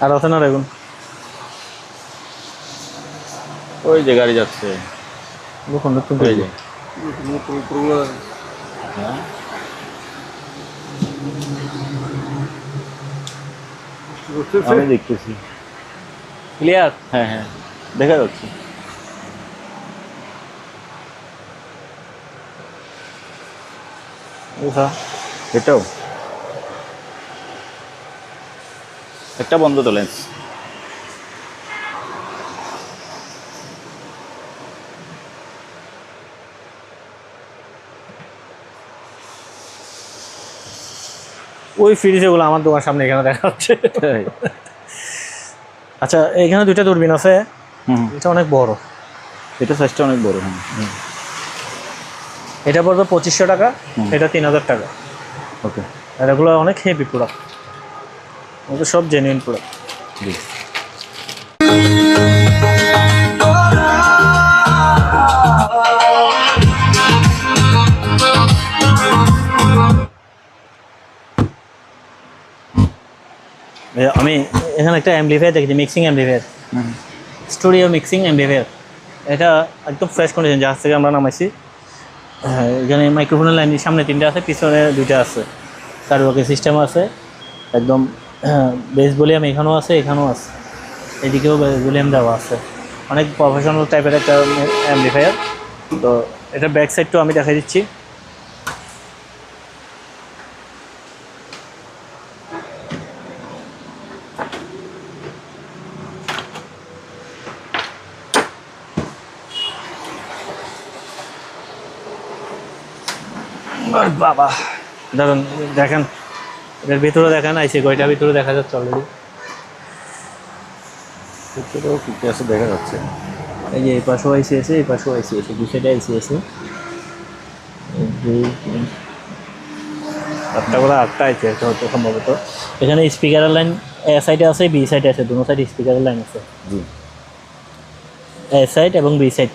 আর আছে না দেখুন, ওই যে গাড়ি যাচ্ছে, ওই যে। হ্যাঁ, আমি দেখতেছি ক্লিয়ার। হ্যাঁ হ্যাঁ, দেখা যাচ্ছে। এটাও একটা বন্ধ তো লেন্স। ওই ফ্রিজেগুলো আমার দোকানের সামনে এখানে দেখা যাচ্ছে। আচ্ছা, এখানে দুইটা দূরবীন আছে। এটা অনেক বড়, এটা সাইজটা অনেক বড়। হ্যাঁ, এটা পড়বে 2500 টাকা, এটা 3000 টাকা। ওকে। আর এগুলো অনেক হেভি প্রোডাক্ট, এগুলো সব জেনুইন প্রোডাক্ট। জি। আমি এখানে একটা অ্যাম্পলিফায়ার দেখেছি, mixing amplifier, studio mixing amplifier. এটা একদম ফ্রেশ কন্ডিশন, জাহাজ থেকে আমরা নামাইছি। হ্যাঁ, এখানে মাইক্রোফোনের লাইন সামনে 3টা আছে, পিছনে 2টা আছে, কার্বোকে সিস্টেম আছে একদম। বেস ভলিউম এখানেও আছে, এখানেও আছে, এদিকেও বেস ভলিউম দেওয়া আছে। অনেক প্রফেশনাল টাইপের একটা অ্যাম্পলিফায়ার। তো এটা ব্যাক সাইডটাও আমি দেখাই দিচ্ছি। আর বাবা, ধরুন দেখেন, এটার ভিতরে দেখেন আইসি কয়টার ভিতরে দেখা যাচ্ছে অলরেডি। ভিতরেও কি কি আছে দেখা যাচ্ছে। এই যে এই পাশেও আইসি আছে, এই পাশেও আইসি আছে, দু সাইডে আইসি আছে। 8টা করে 8টা আইসি আছে হয়তো সম্ভবত। এখানে স্পিকারের লাইন এ সাইডে আছে, বি সাইডে আছে, দুটো সাইডে স্পিকারের লাইন আছে। জি, এ সাইড এবং বি সাইড,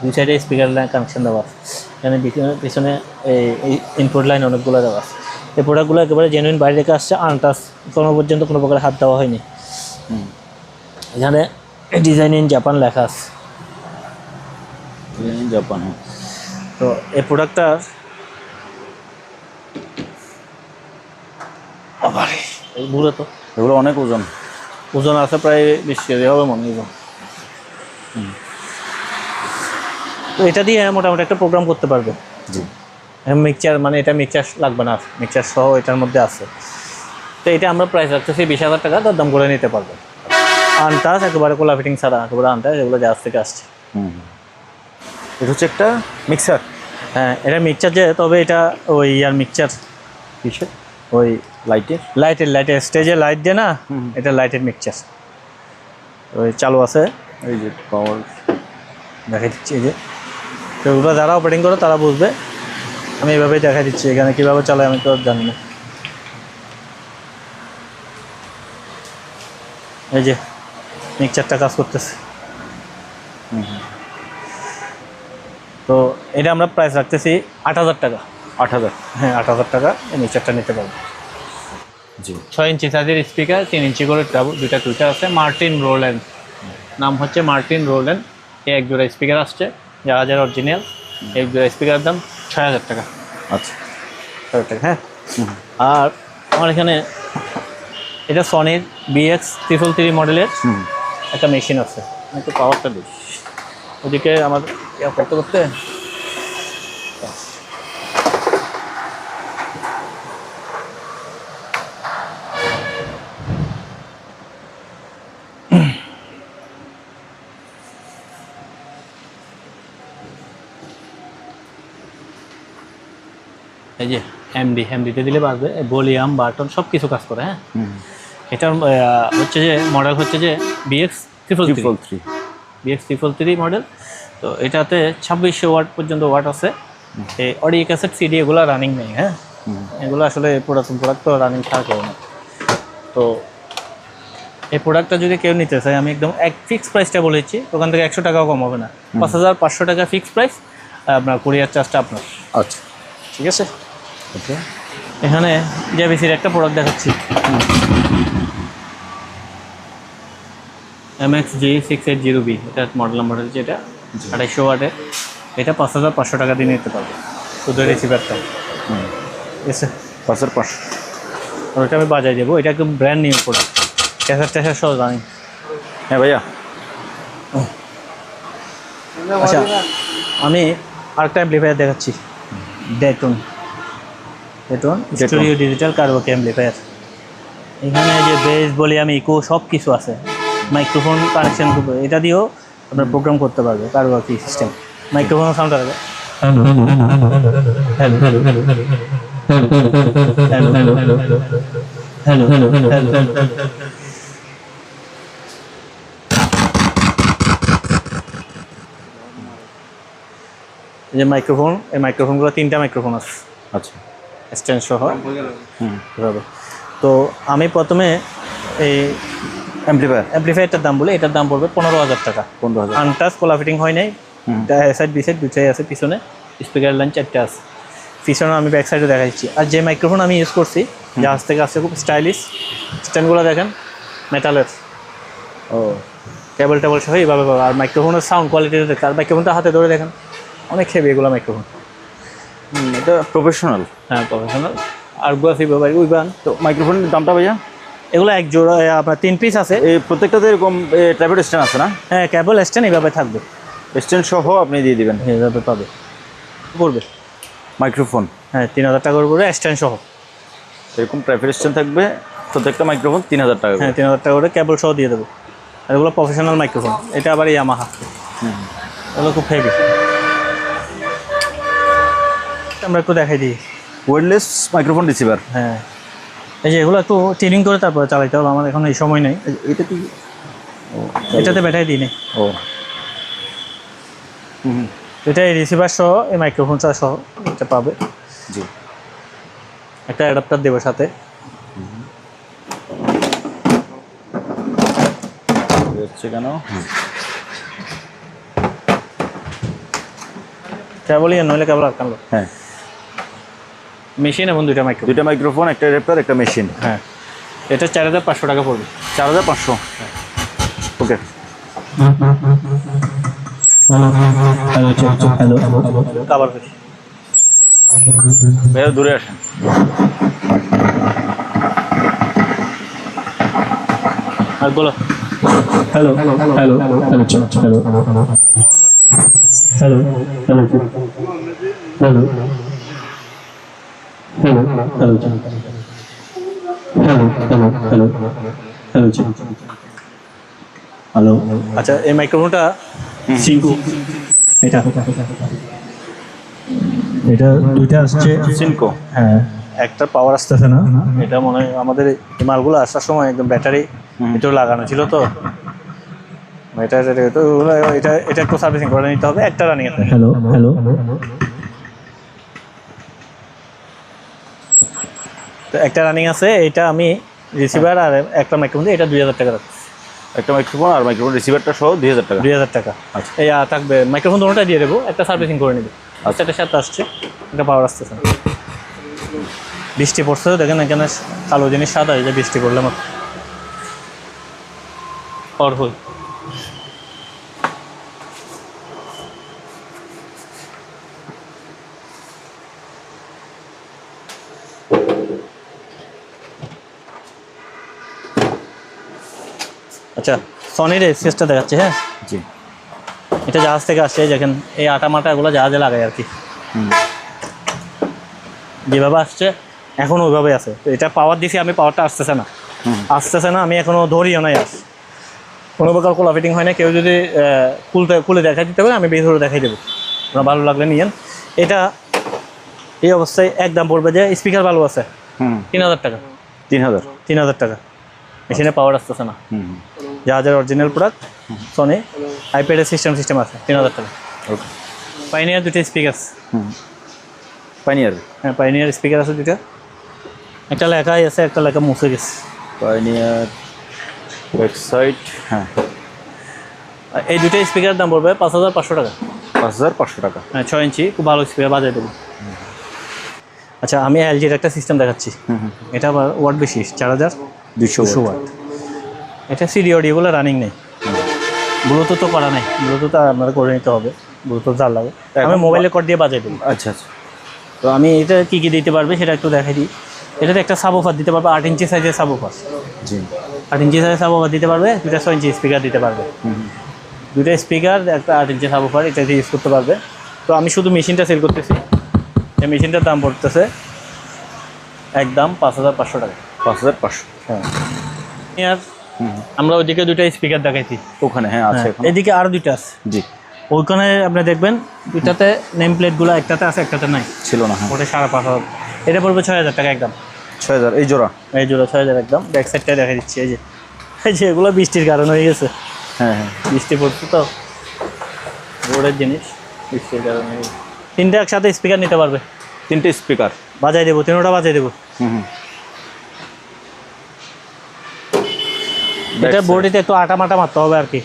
দুই সাইডে স্পিকার লাইন কানেকশন দেওয়া আছে। এখানে পিছনে এই ইনপুট লাইন অনেকগুলো দেওয়া আছে। এই প্রোডাক্টগুলো একেবারে জেনুইন বাইরে রেখে আসছে, আনটাচ, কোনো পর্যন্ত কোনো প্রকার হাত দেওয়া হয়নি। এখানে ডিজাইন ইন জাপান লেখা আছে, জাপান। তো এই প্রোডাক্টটার ঘুরে তো এগুলো অনেক ওজন ওজন আছে, প্রায় 20 কেজি হবে মনে হয়। তো এটা দিয়ে মোটামুটি একটা প্রোগ্রাম করতে পারবে। জি, মিক্সচার মানে এটা মিক্সচার লাগবে না, মিক্সচার সহ এটার মধ্যে আছে। তো এটা আমরা প্রাইস রাখতেছি 20,000 টাকা, দরদাম করে নিতে পারবে। আনটাচ, একেবারে কোলা ফিটিং ছাড়া, একেবারে আনটাচ, এগুলো জাহাজ থেকে আসছে। এটা হচ্ছে একটা মিক্সার। হ্যাঁ, এটা মিক্সচার যে, তবে এটা ওই আর মিক্সচার কিসের? ওই লাইটের স্টেজে লাইট দিয়ে না, এটা লাইটের মিক্সচার ওই চালু আছে। এই যে পাওয়ার দেখাই দিচ্ছি, এই যে তো ওগুলো যারা অপারেটিং করে তারা বুঝবে। আমি এইভাবেই দেখাই দিচ্ছি, এখানে কীভাবে চালাই আমি তো জানি না। এই যে মিক্সচারটা কাজ করতেছে। তো এটা আমরা প্রাইস রাখতেছি 8,000 টাকা। 8,000। হ্যাঁ, 8,000 টাকা এই মিক্সচারটা নিতে পারবো। জি, 6 ইঞ্চি সাইজের স্পিকার, 3 ইঞ্চি করে দুইটা টুইটার আছে। মার্টিন রোল্যান্ড, নাম হচ্ছে মার্টিন রোল্যান্ড। এই এক জোড়া স্পিকার আসছে, জাহাজের অরিজিনাল। এক জোড়া স্পিকারের দাম 6,000 টাকা। আচ্ছা, 6,000 টাকা। হ্যাঁ, আর আমার এখানে এটা সনির BX333 মডেলের একটা মেশিন আছে। আমি একটু পাওয়ারটা দিই, ওদিকে আমার ইয়া করতে করতে। এই যে এমডিতে দিলে বাজবে, ভলিউম বাটন সব কিছু কাজ করে। হ্যাঁ, এটার হচ্ছে যে মডেল হচ্ছে যে BX333 মডেল। তো এটাতে 2600 ওয়াট পর্যন্ত ওয়াট আছে। এই অডিও ক্যাসেট সিডি এগুলো রানিং নেই। হ্যাঁ, এগুলো আসলে পুরাতন প্রোডাক্ট তো রানিং থাকে না। তো এই প্রোডাক্টটা যদি কেউ নিতে চায়, আমি একদম ফিক্সড প্রাইসটা বলেছি, ওখান থেকে 100 টাকাও কম হবে না। 5,500 টাকা ফিক্সড প্রাইস, আপনার কুরিয়ার চার্জটা আপনার। আচ্ছা, ঠিক আছে। ওকে, এখানে জেবিসির একটা প্রোডাক্ট দেখাচ্ছি, MXG680B। এটা মডেল নাম্বার হচ্ছে এটা 2800 ওয়াটের। এটা 5,500 টাকা দিয়ে নিতে পারবে, শুধু রিসিভারটা। ঠিক আছে, 5,500। আর ওটা আমি বাজাই দেবো। এটা একদম ব্র্যান্ড নিউ প্রোডাক্ট, ক্যাসেট সহ জানি। হ্যাঁ ভাইয়া। আচ্ছা, আমি আরেকটা অ্যাম্পলিফায়ার দেখাচ্ছি, ডেটন স্টুডিও ডিজিটাল কার্বোকে অ্যাম্পলিফায়ার। এখানে যে বেস ভলিউম ইকো সব কিছু আছে, মাইক্রোফোন কানেকশন, এটা দিয়েও আপনার প্রোগ্রাম করতে পারবে। কার্বোকি সিস্টেম, মাইক্রোফোন সাউন্ড আসবে। যে মাইক্রোফোন, এই মাইক্রোফোনগুলো 3টা মাইক্রোফোন আছে। আচ্ছা, স্ট্যান্ড সহ এভাবে। তো আমি প্রথমে এই অ্যাম্পলিফায়ারটার দাম বলে, এটার দাম পড়বে 15,000 টাকা। 15,000। আনটাচ, কোলা ফিটিং হয় নাই, সাইড বি সাইড দুটাই আছে, পিছনে স্পিকার লাইন 4টা আছে। পিছনে আমি ব্যাক সাইডে দেখাচ্ছি। আর যে মাইক্রোফোন আমি ইউজ করছি জাহাজ থেকে আসছে, খুব স্টাইলিশ। স্ট্যান্ডগুলো দেখেন মেটালের, ও কেবল টেবল সহ এইভাবে পাবে। আর মাইক্রোফোনের সাউন্ড কোয়ালিটিটা দেখে, আর মাইক্রোফোনটা হাতে ধরে দেখেন অনেক হেভি এগুলো মাইক্রোফোন। এটা প্রফেশনাল। হ্যাঁ প্রফেশনাল। আর গুয়াফি ব্যবহার উইবান। তো মাইক্রোফোনের দামটা ভাইয়া? এগুলো এক জোড়া আপনার 3 পিস আছে। এই প্রত্যেকটাতে এরকম ট্রাইপড স্ট্যান্ড আছে না? হ্যাঁ কেবল স্ট্যান্ড এইভাবে থাকবে, স্ট্যান্ড সহ আপনি দিয়ে দিবেন। এইভাবে পাবে পড়বে। মাইক্রোফোন হ্যাঁ 3000 টাকার উপরে স্ট্যান্ড সহ। এরকম ট্রাইপড স্ট্যান্ড থাকবে, প্রত্যেকটা মাইক্রোফোন 3000 টাকা। হ্যাঁ 3000 টাকা করে কেবল সহ দিয়ে দেবো। আর এগুলো প্রফেশনাল মাইক্রোফোন। এটা আবার ইয়ামাহা, এগুলো খুব হেভি। আমরা একটু দেখাই দিই। Wireless microphone receiver. হ্যাঁ এই যে এগুলো একটু ট্রেনিং করে তারপরে চালাইতে হবে, আমার এখন এই সময় নেই। এটা কি? এটাতে ব্যাটারি দিই নি। ও এটা এই রিসিভার সহ এই মাইক্রোফোনটা সহ এটা পাবে। জি, একটা অ্যাডাপ্টার দেবো সাথে। হচ্ছে কেন? কেবলই নইলে কেবল আটকানলো। হ্যাঁ, মেশিন এবং দুইটা মাইক্রোফোন। দুইটা মাইক্রোফোন, একটা অ্যাডাপ্টার, একটা মেশিন। হ্যাঁ এটা 4500 টাকা পড়বে। 4500। ওকে, কাবার করি। ভাইয়া দূরে আসেন। আর বলো। Hello, hello, hello, hello, hello, hello, hello, hello, hello, hello, hello, আচ্ছা এই মাইক্রোফোনটা সিঙ্কু। এটা এটা দুইটা আসছে সিনকো। হ্যাঁ একটা পাওয়ার আসতেছে না এটা মনে হয় আমাদের এই মালগুলো আসার সময় একদম ব্যাটারি একটু লাগানো ছিল তো এটা এটা এটা একটু সার্ভিসিং করে নিতে হবে। একটা রানিং আছে। হ্যালো হ্যালো তো একটা রানিং আছে, এটা আমি রিসিভার আর একটা মাইক্রোফোন দিয়ে এটা 2000 টাকা রাখছি। একটা মাইক্রোফোন আর মাইক্রোফোন রিসিভারটা সহ 2000 টাকা। 2000 টাকা। আচ্ছা। এই থাকবে মাইক্রোফোন দুটোটা দিয়ে দেবো, একটা সার্ভিসিং করে নেবে। আচ্ছা। এটার সাথে আসছে, এটা পাওয়ার আসতেছে না। বৃষ্টি পড়ছে দেখেন এখানে কালো জিনিস সাদা, এই যে বৃষ্টি পড়লে আমার পাওয়ারফুল। আচ্ছা সনির এক্সেসটা দেখাচ্ছে। হ্যাঁ জি, এটা জাহাজ থেকে আসছে, দেখেন এই আটা মাটা এগুলো জাহাজে লাগায় আর কি। যেভাবে আসছে এখন ওইভাবে আছে। তো এটা পাওয়ার দিছি আমি, পাওয়ারটা আসতেছে না, আমি এখনো ধরিও নাই। আস কোনো প্রকার কোলা ফিটিং হয় না। কেউ যদি খুলে দেখাই দিতে পারে আমি ভিতরে দেখাই দেবো, আপনার ভালো লাগলে নিয়েন। এটা এই অবস্থায় একদম পড়বে যে স্পিকার ভালো আছে 3000 টাকা। 3000 টাকা। মেশিনে পাওয়ার আসতেছে না। জাহাজের অরিজিনাল প্রোডাক্ট সনি আইপ্যাডের সিস্টেম আছে 3000 টাকা। ওকে, পাইনিয়ার দুটো স্পিকার আছে। পাইনিয়ার। হ্যাঁ পাইনিয়ার স্পিকার আছে দুটো। একটা লেখাই আছে, একটা লেখা মুছে গেছে। Pioneer website. হ্যাঁ, এই দুটো স্পিকার দাম পড়বে 5500 টাকা। 5500 টাকা। হ্যাঁ 6 ইঞ্চি, খুব ভালো স্পিকার, বাজায় দেবো। আচ্ছা আমি এলজির একটা সিস্টেম দেখাচ্ছি। এটা আবার ওয়াট বেশি, 4200 ওয়াট। এটা সিডি অডিওগুলো রানিং নেই, ব্লুটুথ তো করা নেই। ব্লুটুথ আপনারা করে নিতে হবে, ব্লুটুথ যার লাগে। আমি মোবাইলে কর দিয়ে বাজাই দেবো। আচ্ছা আচ্ছা। তো আমি এটা কী কী দিতে পারবে সেটা একটু দেখাই দিই। এটাতে একটা সাবওফার দিতে পারবে, 8 ইঞ্চি সাইজের সাবওফার। জি, 8 ইঞ্চি সাইজের সাবওফার দিতে পারবে। দুটা 6 ইঞ্চি স্পিকার দিতে পারবে। দুটো স্পিকার, একটা 8 ইঞ্চি সাবওফার, এটা দিয়ে ইউজ করতে পারবে। তো আমি শুধু মেশিনটা সেল করতেছি। এই মেশিনটার দাম পড়তেছে একদম 5500 টাকা। 5500। হ্যাঁ আর আমরা ওইদিকে দুটো স্পিকার দেখাইছি ওখানে। হ্যাঁ আছে। এদিকে আরও দুটো আছে। জি, ওইখানে আপনি দেখবেন দুটাতে নেম প্লেটগুলো একটাতে আছে একটাতে নাই, ছিল না। হ্যাঁ, ওটা 5500। এটা পড়বে 6000 টাকা একদম। 6000 এই জোড়া। এই জোড়া 6000 একদম। ব্যাক সাইডটা দেখা দিচ্ছি। এই যে এগুলো বৃষ্টির কারণে হয়ে গেছে। হ্যাঁ হ্যাঁ, বৃষ্টি পড়ছে তো, রোডের জিনিস, বৃষ্টির কারণে। তিনটে একসাথে স্পিকার নিতে পারবে। 3টে স্পিকার বাজাই দেবো, 3টা বাজাই দেবো। এটা বডিতে একটু আটা মাটা মারতে হবে আর কি।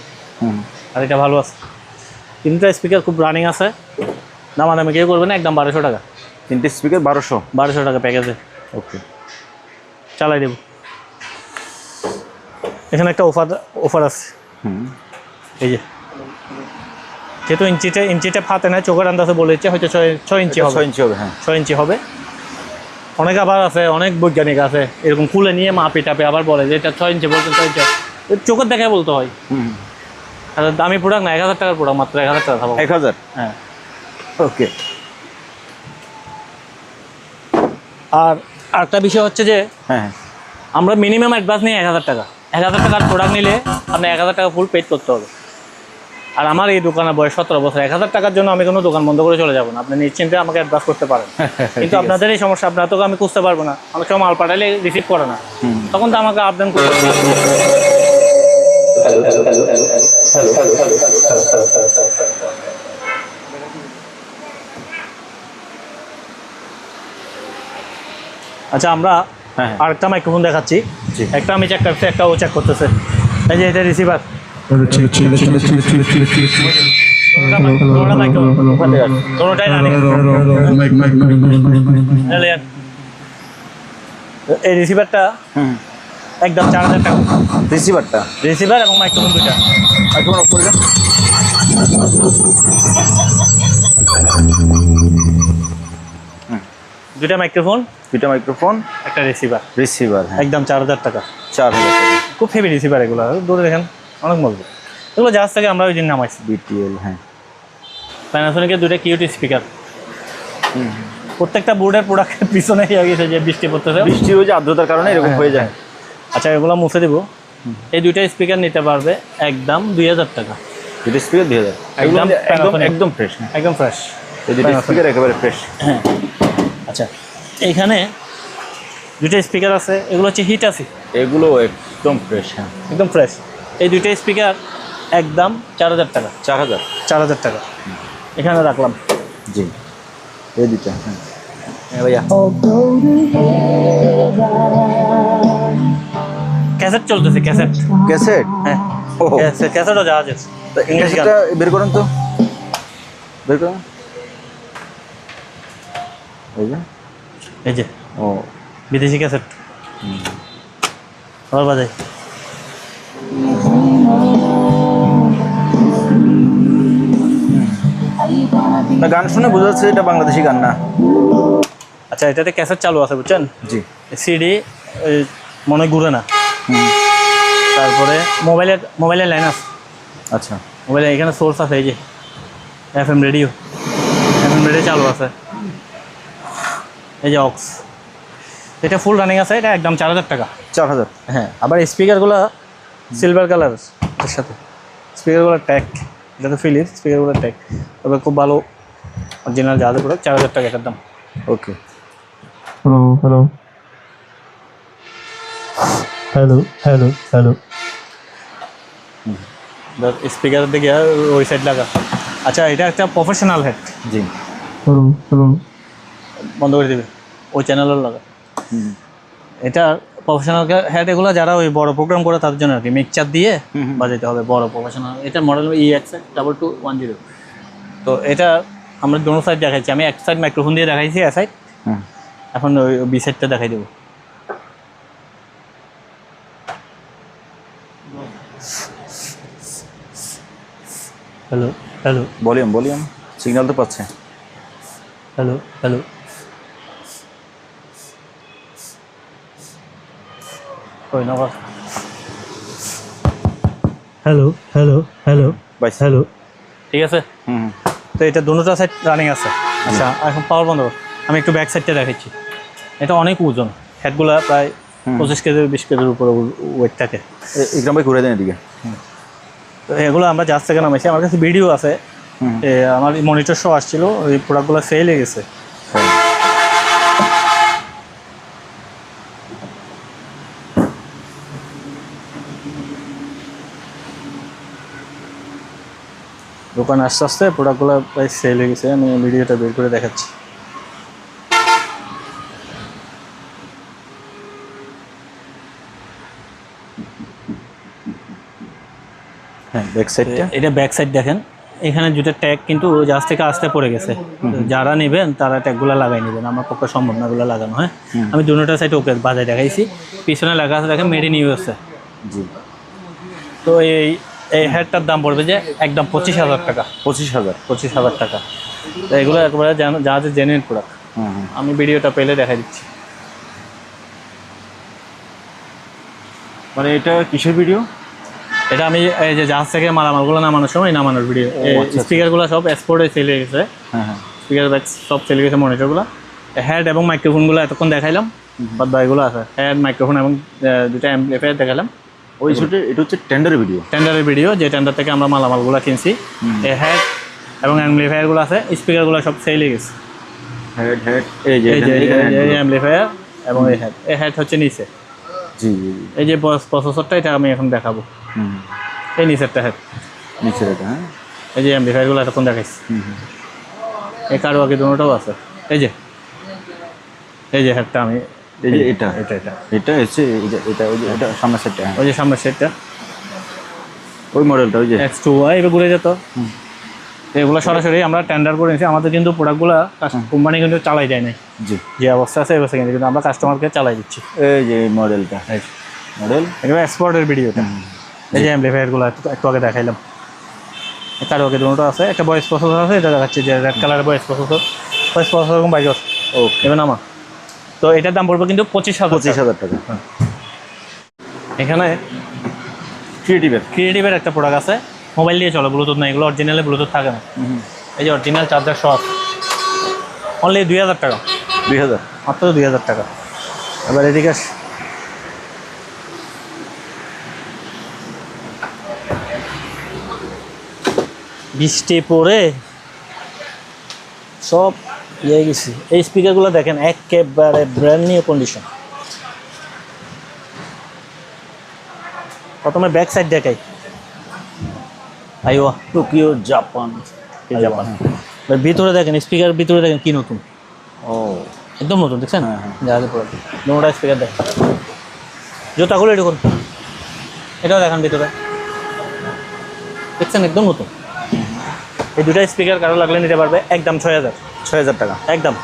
আর এটা ভালো আছে। 3টা স্পিকার খুব রানিং আছে, দামাদামি কেউ করবে না, একদম 1200 টাকা। তিনটে স্পিকার 1200। 1200 টাকা প্যাকেজে ওকে, চালাই দেব। এখানে একটা অফার আছে, এই যে যেহেতু ইঞ্চিটা ফাতে না, চোখের আন্দাজে বলেছে হয়তো 6 ইঞ্চি হবে। 6 ইঞ্চি হবে, হ্যাঁ 6 ইঞ্চি হবে। অনেক আবার আছে, অনেক বৈজ্ঞানিক আছে এরকম খুলে নিয়ে মাপে টাপে আবার বলে যে এটা 6 ইঞ্চি, বলছেন 6 ইঞ্চি, চোখের দেখায় বলতে হয়। আর দামি প্রোডাক্ট না, 1000 টাকার প্রোডাক্ট, মাত্র 1000 টাকা খাবো। 1000। হ্যাঁ। ওকে, আর আরেকটা বিষয় হচ্ছে যে হ্যাঁ আমরা মিনিমাম অ্যাডভান্স নিই 1000 টাকা। 1000 টাকার প্রোডাক্ট নিলে আপনি 1000 টাকা ফুল পেড করতে হবে। আর আমার এই দোকানের বয়স 17 বছর, 1000 টাকার জন্য আমি কোনো দোকান বন্ধ করে চলে যাবো না। আপনি নিশ্চিন্তে আমাকে অ্যাডভান্স করতে পারেন। কিন্তু আপনাদের এই সমস্যা, আপনার তো আমি খুঁজতে পারবো না, অনেক সময় মাল পাঠালে রিসিভ করে না, তখন তো আমাকে আপডেট করতে হবে। আচ্ছা, আমরা হ্যাঁ। আরেকটা মাইক্রোফোন দেখাচ্ছি। জি। একটা আমি চেক করছি, একটা ও চেক করতেছে। এই যে এটা রিসিভার, দুটোটাই রানিং। এই রিসিভারটা একদম 4000 টাকা। রিসিভারটা, রিসিভার এবং মাইক্রোফোন দুইটা। মাইক্রোফোন অফ করে দেন। দুইটা মাইক্রোফোন, দুইটা মাইক্রোফোন, একটা রিসিভার, রিসিভার, হ্যাঁ একদম 4000 টাকা। 4000 টাকা। খুব হেভি রিসিভার এগুলো, দূরে দেখেন অনেক মজবুত। এগুলো জাহাজ থেকে আমরা ওই দিন নামাইছি। বিটিএল, হ্যাঁ। প্যানাসোনিকের দুইটা কিউটি স্পিকার। প্রত্যেকটা বোর্ডের প্রোডাক্টের পিছনে হয়ে গেছে যে বৃষ্টি পড়তেছে, বৃষ্টি ওই যে আর্দ্রতার কারণে এরকম হয়ে যায়। আচ্ছা, এগুলো মুছে দেবো। এই দুইটা স্পিকার নিতে পারবে একদম 2000 টাকা। দুটো স্পিকার 2000, একদম একদম একদম ফ্রেশ, একদম ফ্রেশ। এই দুটো স্পিকার একেবারে ফ্রেশ। হ্যাঁ। আচ্ছা, এইখানে দুইটা স্পিকার আছে, এগুলো হচ্ছে হিট আছে, এগুলো একদম ফ্রেশ, হ্যাঁ একদম ফ্রেশ। এই দুইটা স্পিকার একদম 4000 টাকা। 4000। 4000 টাকা এখানে রাখলাম। জি, এই দুইটা, হ্যাঁ। হ্যাঁ ভাইয়া, ক্যাসেট চলতেছে, ক্যাসেট। ক্যাসেট, হ্যাঁ, ও ক্যাসেটও জাহাজের। ক্যাসেটটা বের করেন তো, বের করেন। এই যে, এই যে ও বিদেশি ক্যাসেট, আবার বাজাই। না, গান শুনে বোঝা যাচ্ছে এটা বাংলাদেশি গান না। আচ্ছা, এটাতে ক্যাসেট চালু আছে, বুঝছেন? জি। সিডি মনে ঘুরে না। তারপরে মোবাইলের লাইন আছে। আচ্ছা, মোবাইলে এখানে সোর্স আছে, এই যে এফএম রেডিও চালু আছে, এই যে অক্স। এটা ফুল রানিং আছে, এটা একদম 4000 টাকা। 4000। হ্যাঁ, আবার স্পিকারগুলো সিলভার কালার এর সাথে, স্পিকারগুলো ট্যাগ, এটা তো ফিলিপস স্পিকারগুলো ট্যাগ, তবে খুব ভালো অরিজিনাল জাহাজের প্রোডাক্ট। 4000 টাকা এটার দাম। Okay, hello hello hello hello hello. স্পিকারের দিকে ওই সাইড লাগা। আচ্ছা, এটা একটা প্রফেশনাল হেড। জি। Hello hello. বন্ধ করে দিবে, ওই চ্যানেলের লাগা। এটা প্রফেশনাল হেড, এগুলো যারা ওই বড় প্রোগ্রাম করে তাদের জন্য আর কি, মিক্সচার দিয়ে বাজাইতে হবে, বড় প্রফেশনাল। এটা মডেল EX2210। তো এটা আমরা দোনো সাইড দেখাইছি, আমি এক সাইড মাইক্রোফোন দিয়ে দেখাইছি, এক সাইড। এখন ওই বি সাইডটা দেখাই দেবো। হ্যালো হ্যালো ভলিউম সিগন্যাল তো পাচ্ছে। হ্যালো হ্যালো ওই নগর। হ্যালো হ্যালো হ্যালো বাইস। হ্যালো, ঠিক আছে। তো এটা দুটোটা সাইড রানিং আছে। আচ্ছা, এখন পাওয়ার বন্ধ। আমি একটু ব্যাক সাইডটা দেখাচ্ছি। এটা অনেক ওজন, হেডগুলা প্রায় 25 কেজি 20 কেজির উপরে ওয়েট থাকে। একদম ভাই ঘুরে দেন এদিকে। তো এগুলো আমরা জাস্ট থেকে নামাইছি, আমার কাছে ভিডিও আছে। আমার মনিটর শো আসছিল, ওই প্রোডাক্টগুলো সেল হয়ে গেছে। দোকানে আস্তে আস্তে প্রোডাক্টগুলো প্রায় সেল হয়ে গেছে। আমি ভিডিওটা বের করে দেখাচ্ছি। হ্যাঁ, ব্যাক সাইডটা। এটা ব্যাক সাইড দেখেন, এখানে দুটো ট্যাগ কিন্তু জাহাজ থেকে আসতে পড়ে গেছে, যারা নেবেন তারা ট্যাগগুলো লাগাই নেবেন, আমার পক্ষে সম্ভব না এগুলো লাগানো। হ্যাঁ, আমি দুটোটা সাইড ওকে বাজায় দেখাইছি, পিছনে লেখা আছে দেখেন মেড ইন ইউএসএ। জি। তো এই হেডটার দাম পড়বে যে একদম 25,000 টাকা। 25,000 টাকা। তো এগুলো একবারে জাহাজের জেনুইন প্রোডাক্ট। আমি ভিডিওটা পেলে দেখা দিচ্ছি। মানে এটা কিসের ভিডিও? এটা আমি এই যে জাহাজ থেকে মালামালগুলো নামানোর সময় নামানোর ভিডিও। স্পিকারগুলো সব এক্সপোর্টে সেলে গেছে। হ্যাঁ, স্পিকার ব্যাগ সব সেলে গেছে, মনিটরগুলো, হেড এবং মাইক্রোফোনগুলো এতক্ষণ দেখাইলাম, বাদ বাকিগুলো আছে। হেড, মাইক্রোফোন এবং দুটো অ্যাম্পলিফায়ার দেখালাম। ওই ছোট এটা হচ্ছে টেন্ডারের ভিডিও, যে টেন্ডার থেকে আমরা মালামালগুলো কিনছি। এই হেড এবং অ্যাম্পলিফায়ারগুলো আছে, স্পিকারগুলো সব সেলে গেছে। হেড এই যে অ্যাম্পলিফায়ার এবং এই হেড হচ্ছে নিচে। জি। এই যে প্রসেসরটা, এটা আমি এখন দেখাবো। এই নিচেরটা হেড, নিচের এটা। হ্যাঁ, এই যে অ্যাম্পলিফায়ারগুলো এতক্ষণ দেখাইছি। এই কারো আগে দুটোটাও আছে। এই যে হেডটা আমি, এই যে এটা হচ্ছে এটা সামনের সেটটা। ওই যে সামনের সেটটা, ওই মডেলটা, ওই যে X2Y এবার ঘুরে যেত। এগুলো সরাসরি আমরা টেন্ডার করে নিয়েছি। আমাদের কিন্তু প্রোডাক্টগুলো কোম্পানি কিন্তু চালাই যায় না। জি। যে অবস্থা আছে এই অবস্থা কিন্তু আমরা কাস্টমারকে চালাই দিচ্ছি। এই যে মডেলটা, এগুলো এক্সপোর্টের ভিডিওটা। এই যে অ্যাম্পলিফায়ারগুলো একটু আগে দেখাইলাম। কারো আগে দুটো আছে, একটা ভয়েস প্রসেসর আছে, এটা দেখাচ্ছে যে রেড কালারের ভয়েস প্রসেসর এবং বাইকস। এবার নামা। তো এটার দাম পড়বে কিন্তু 25,000 টাকা। এখানে ক্রিয়েটিভের একটা প্রোডাক্ট আছে, মোবাইল দিয়ে চলে, ব্লুটুথ না, এগুলো অরিজিনালে ব্লুটুথ থাকে না। এই যে অরিজিনাল চার্জার সব অনলি 2,000 টাকা। 2,000 মাত্র 2,000 টাকা। এবার এদিকে বৃষ্টি পড়ে সব ইয়ে গেছি। এই স্পিকারগুলো দেখেন একেবারে ব্র্যান্ড নিউ কন্ডিশন। প্রথমে ব্যাক সাইড দেখাই। আইওয়া টোকিও জাপান। ভিতরে দেখেন, স্পিকার ভিতরে দেখেন কি নতুন। ও, একদম নতুন, দেখছেন? জাহাজের পরে দুটোটা স্পিকার দেখেন, জোতা খুলে এটুকুন, এটাও দেখান ভিতরে, দেখছেন একদম নতুন। এই দুটা স্পিকার কারো লাগলে নিতে পারবে, একদম 6,000 টাকা একদম।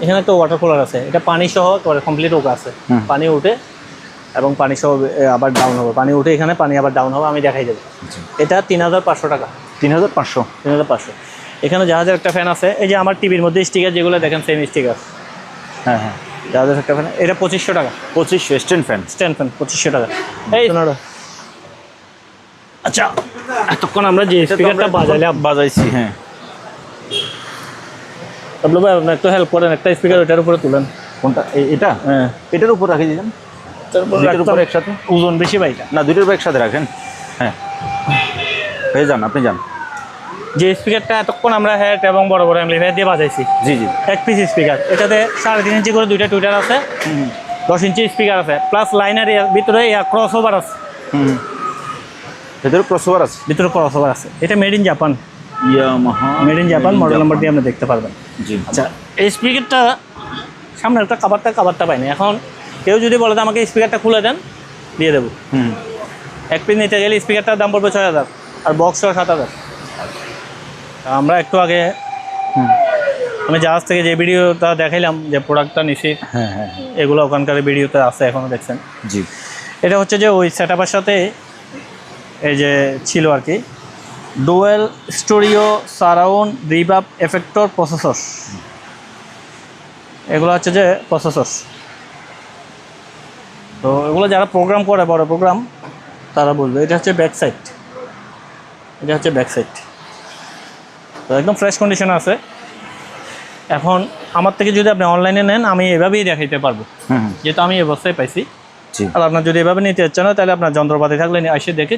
এখানে একটা ওয়াটার কুলার আছে, এটা পানি সহ কমপ্লিট ওকে আছে। পানি উঠে এবং পানি সহ আবার ডাউন হবে, পানি উঠে এখানে পানি আবার ডাউন হবে, আমি দেখাই দেবো। এটা 3,500 টাকা। 3,500। এখানে জাহাজের একটা ফ্যান আছে, এই যে আমার টিভির মধ্যে স্টিকার যেগুলো দেখেন সেম স্টিকার। হ্যাঁ, জাহাজের একটা ফ্যান, এটা 2,500 টাকা। 2500 স্ট্যান্ড ফ্যান 2,500 টাকা। এই আচ্ছা, এতক্ষণ আমরা যে স্পিকারটা বাজাইছি। হ্যাঁ, তাহলে ভাই আপনি একটু হেল্প করেন, একটা স্পিকার ওইটার উপরে তুলেন। কোনটা? এটা? হ্যাঁ, এটার উপর রাখি দিলাম। দুইটার উপর একসাথে ওজন বেশি ভাই না, দুইটার উপর একসাথে রাখেন। হ্যাঁ, হয়ে যান, আপনি যান। যে স্পিকারটা এতক্ষণ আমরা হেড এবং বড় বড় অ্যাম্পলিফায়ার দিয়ে বাজাইছি, জি, এক পিস স্পিকার, এটাতে 3.5 ইঞ্চি করে দুইটা টুইটার আছে, 10 ইঞ্চি স্পিকার আছে, প্লাস লাইনার ভিতরে ক্রস ওভার আছে। ভিতরে ক্রসওভার আছে। এটা made in Japan, Yamaha made in Japan, model number দিয়ে আপনি দেখতে পারবেন। জি। আচ্ছা, এই স্পিকারটা সামনে একটা কাভারটা পাইনি। এখন কেউ যদি বলে যে আমাকে স্পিকারটা খুলে দেন, দিয়ে দেবো। এক পিস নিতে গেলে স্পিকারটার দাম পড়বে 6,000, আর বক্স 7,000। আমরা একটু আগে আমি জাহাজ থেকে যে ভিডিওটা দেখাইলাম, যে প্রোডাক্টটা নিছি, হ্যাঁ, এগুলো ওখানকার ভিডিওতে আছে, এখনও দেখছেন। জি। এটা হচ্ছে যে ওই সেটআপের সাথে এই যে ছিল আর কি, dual স্টোরিও surround reverb effector processor. এগুলো হচ্ছে যে প্রসেসর। তো এগুলো যারা প্রোগ্রাম করে, বড় প্রোগ্রাম, তারা বলবে। এটা হচ্ছে ব্যাক সাইড, তো একদম ফ্রেশ কন্ডিশন আছে। এখন আমার থেকে যদি আপনি অনলাইনে নেন, আমি এভাবেই দেখাইতে পারবো, যেহেতু আমি এই অবস্থায় পাইছি। আর আপনার যদি এভাবে নিতে ইচ্ছা না, তাহলে আপনার যন্ত্রপাতি থাকলে এসে দেখে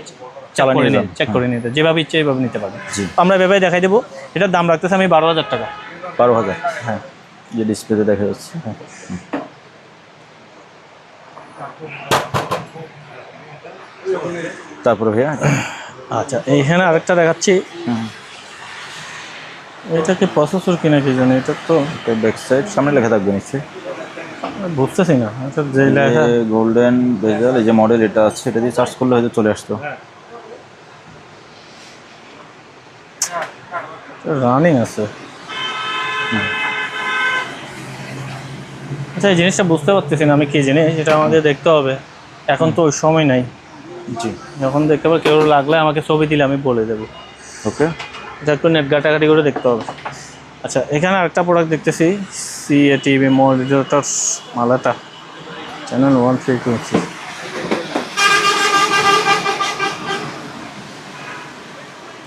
চেক করে নিতে, যেভাবে ইচ্ছে এইভাবে নিতে পারবেন। আমরা এভাবে দেখাই দেবো। এটার দাম রাখতেছে আমি 12,000 টাকা। 12,000? হ্যাঁ, যে ডিসপ্লেতে দেখা যাচ্ছে। তারপরে ভাইয়া, আচ্ছা, এইখানে আরেকটা দেখাচ্ছি। এটা কি প্রসেসর কিনা কি জানি, এটা তো ব্যাক সাইড সামনে লেখা থাকবে নিশ্চয়ই। বুঝতেছি না আচ্ছা যে লেখা গোল্ডেন বেজেল এই যে মডেল এটা আছে, এটা দিয়ে সার্চ করলে হয়তো চলে আসতো। রানিং আছে। আচ্ছা এই জিনিসটা বুঝতে পারতেছি না আমি কি জিনিস, এটা আমাকে দেখতে হবে। এখন তো ওই সময় নাই। জি যখন দেখতে পাবো কেউ লাগলে আমাকে ছবি দিলে আমি বলে দেবো। ওকে। এটা একটু নেট ঘাটাঘাটি করে দেখতে হবে। আচ্ছা এখানে আরেকটা প্রোডাক্ট দেখতেছি, CATV মনিটরস মালাটা চ্যানেল 132।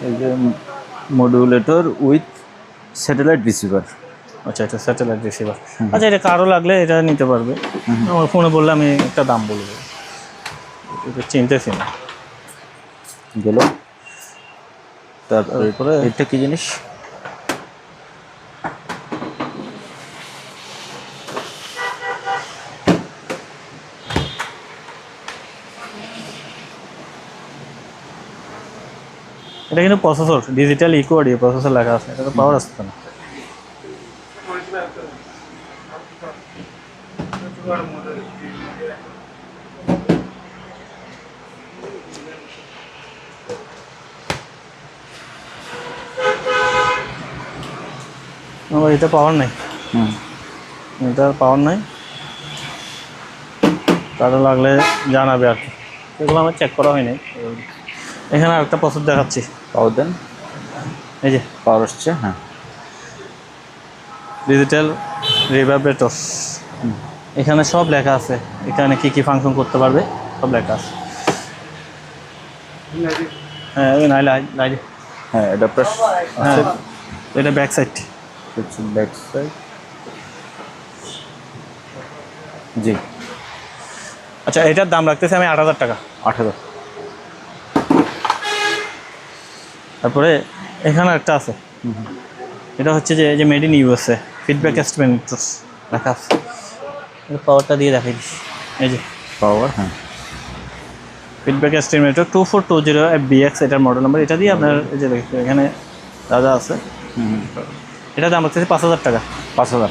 এই যে মডুলেটর উইথ স্যাটেলাইট রিসিভার। আচ্ছা এটা স্যাটেলাইট রিসিভার। আচ্ছা এটা কারো লাগলে এটা নিতে পারবে, আমার ফোনে বললে আমি একটা দাম বলবো। এটা চিনতেছি না গেল। তারপরে এটা কি জিনিস? এটা কিন্তু processor, digital echo audio processor লেখা আছে, এটা তো পাওয়ার আসছে না। আমার এটা পাওয়ার নাই, এটার পাওয়ার নাই। কারো লাগলে জানাবে আর কি, এগুলো আমার চেক করা হয়নি। এখানে আরেকটা প্রসেসর দেখাচ্ছি, পাওয়ার দেন। এই যে পাওয়ার আসছে, হ্যাঁ ডিজিটাল রিভারবেটর। এখানে সব লেখা আছে, এখানে কি কি ফাংশন করতে পারবে সব লেখা আছে। হ্যাঁ ওই নাই লাই, হ্যাঁ এটা প্রেস হ্যাঁ এটা ব্যাক সাইড। Back side. জি আচ্ছা এটার দাম রাখতেছি আমি 8,000 টাকা। 8,000। তারপরে এখানে একটা আছে, এটা হচ্ছে যে এই যে made in USA feedback estimator লেখা আছে। পাওয়ারটা দিয়ে দেখাই দিস, এই যে পাওয়ার, হ্যাঁ ফিডব্যাক এস্টিমেটর 2420 FBX এটার মডেল নাম্বার। এটা দিয়ে আপনার এই যে দেখেন এখানে দাদা আছে, এটা দাম রাখতেছি 5,000 টাকা। 5,000।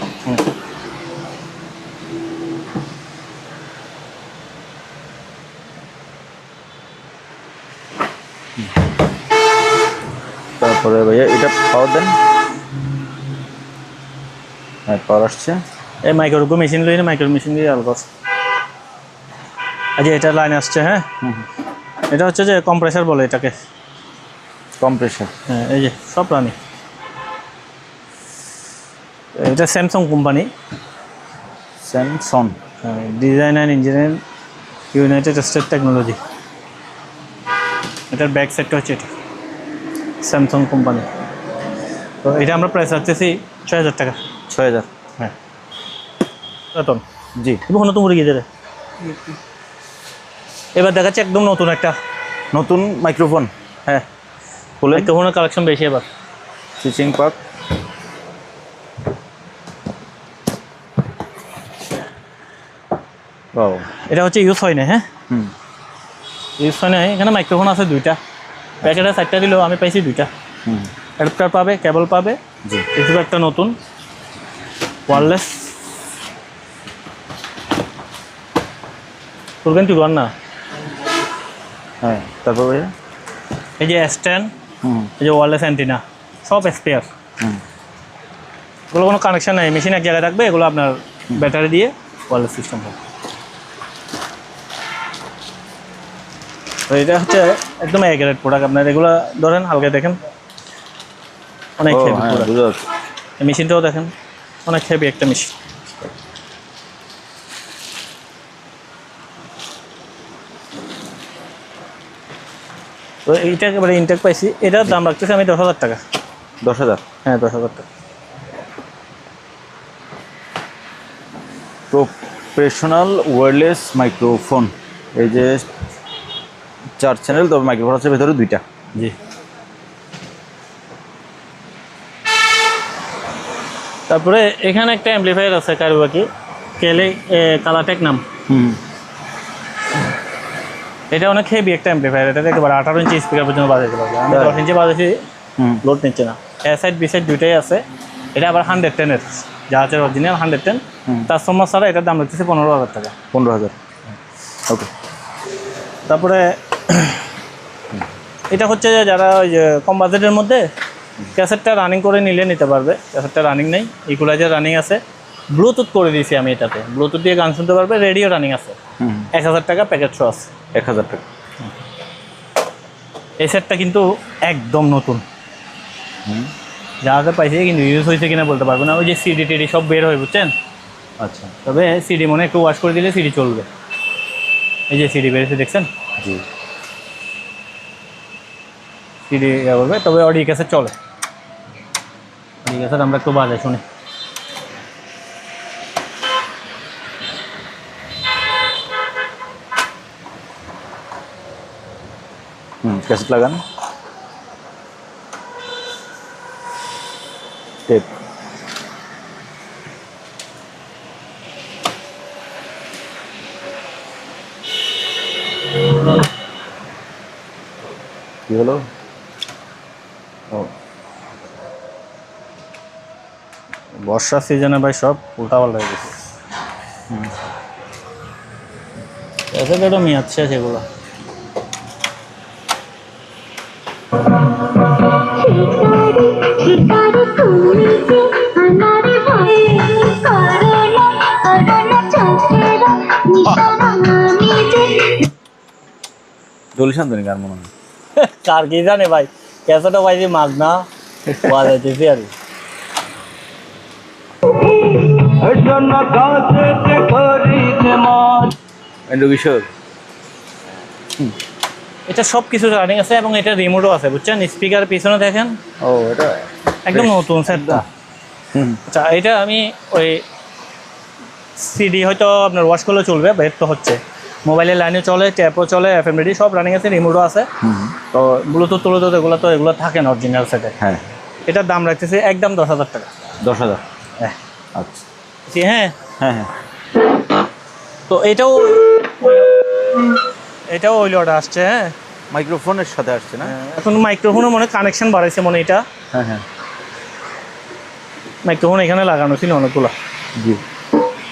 তারপরে ভাইয়া এটা পাওয়ার দেন। হ্যাঁ পাওয়ার আসছে। এই মাইক্রো মেশিন লইলে মাইক্রো মেশিন দিয়ে আলগস। আচ্ছা এটা লাইন আসছে, হ্যাঁ এটা হচ্ছে যে কম্প্রেসার বলে এটাকে, কম্প্রেসার। হ্যাঁ এই যে সব রানি। এটা Samsung company, Samsung. Design and engineering United state technology. এটার ব্যাক সাইডটা হচ্ছে এটা, স্যামসাং কোম্পানি। তো এটা আমরা প্রাইস রাখতেছি 6,000 টাকা। 6,000। হ্যাঁ রতন জি তুমি নতুন করে গিয়ে দেবে। এবার দেখাচ্ছে একদম নতুন একটা নতুন মাইক্রোফোন। হ্যাঁ বলে মাইক্রোফোনের কালেকশন বেশি এবার। সুইচিং পাক। ও এটা হচ্ছে ইউজ হয় না, হ্যাঁ ইউজ হয় না। এখানে মাইক্রোফোন আছে 2টা, প্যাকেটে 4টা দিলেও আমি পাইছি 2টা। অ্যাডাপ্টার পাবে, কেবল পাবে। জি এসব একটা নতুন ওয়্যারলেস করবেন কি না। হ্যাঁ তারপর ভাইয়া এই যে স্ট্যান্ড, এই যে ওয়্যারলেস অ্যান্টিনা, সব স্পেয়ার। এগুলো কোনো কানেকশন নেই, মেশিন এক জায়গায় থাকবে, এগুলো আপনার ব্যাটারি দিয়ে ওয়্যারলেস সিস্টেম হবে। তো এটা হচ্ছে একদম এগ্রেড প্রোডাক্ট। আপনার এগুলো ধরেন হালকা দেখেন, অনেক হেভি প্রোডাক্ট। বুঝা যাচ্ছে। এই মেশিনটাও দেখেন অনেক হেভি একটা মেশিন। তো এইটা একেবারে ইনটেক পাইছি, এটার দাম রাখতেছি আমি 10,000 টাকা। 10,000। হ্যাঁ 10,000 টাকা। প্রফেশনাল ওয়্যারলেস মাইক্রোফোন, এই যে 4 চ্যানেল, তবে মাইক্রোফোন আছে ভেতরে 2টা। জি তারপরে এখানে একটা অ্যাম্পলিফায়ার আছে কারুবাকি কেলে কালাটেক নাম। এটা অনেক হেভি একটা অ্যাম্পলিফায়ার। এটা একেবারে 18 ইঞ্চি স্পিকার পর্যন্ত বাজাতে পারবে। আমি 10 ইঞ্চি বাজাচ্ছি, লোড নিচ্ছে না। এ সাইড বি সাইড দুইটাই আছে। এটা আবার 110 এর জাহাজের অরিজিনাল 110 ট্রান্সফরমার ছাড়া এটার দাম রাখতেছে 15,000 টাকা। 15,000। ওকে। তারপরে এটা হচ্ছে যে যারা ওই যে কম বাজেটের মধ্যে ক্যাসেটটা রানিং করে নিতে পারবে। ক্যাসেটটা রানিং নেই, ইকুলাইজার রানিং আছে, ব্লুটুথ করে দিয়েছি আমি এটাতে, ব্লুটুথ দিয়ে গান শুনতে পারবে, রেডিও রানিং আছে। 1,000 টাকা প্যাকেট শো আছে। 1,000 টাকা। এই সেটটা কিন্তু একদম নতুন, যাতে পাইছে কিন্তু ইউজ হয়েছে কিনা বলতে পারবো না। ওই যে সিডি টিডি সব বের হয় বুঝছেন। আচ্ছা। তবে সিডি মনে একটু ওয়াশ করে দিলে সিডি চলবে। এই যে সিডি বেরিয়েছে দেখছেন, জি। সিডি করবে, তবে অডিও ক্যাসেট চলে। অডিও ক্যাসেট আমরা একটু বাজে শুনি। ক্যাসেট লাগান। টেপ। কি হলো? ও, বর্ষার সিজনে ভাই সব উল্টাপাল্টা হয়ে গেছে। ক্যাসেট একটু মেয়াচ্ছে সেগুলো। জলিশান জানি কার মনে হয়। কার কি জানে ভাই, ক্যাসেটও পাইছি মাগনা বাজাইতেছি আর কিশোর। এটা সব কিছু রানিং আছে এবং এটা রিমোটও আছে বুঝছেন। স্পিকার পিছনে দেখেন, ও এটা একদম নতুন সেটটা। আচ্ছা, এটা আমি ওই সিডি হয়তো আপনার ওয়াশ করলে চলবে, বের তো হচ্ছে, মোবাইলের লাইনে চলে, ট্যাপও চলে, এফএম রেডি সব রানিং আছে, রিমোটও আছে। তো ব্লুটুথ টুলুটুথ এগুলো থাকে না অরিজিনাল সেটে। হ্যাঁ। এটার দাম রাখতেছে একদম 10,000 টাকা। 10,000। হ্যাঁ। আচ্ছা। জি হ্যাঁ হ্যাঁ হ্যাঁ। তো এটাও ওই লটে আসছে। হ্যাঁ, মাইক্রোফোনের সাথে আসছে না? এখন মাইক্রোফোনও মনে কানেকশন বাড়াইছে মনে, এটা হ্যাঁ হ্যাঁ। মাইক্রোফোন এখানে লাগানো ছিল অনেকগুলো। জি।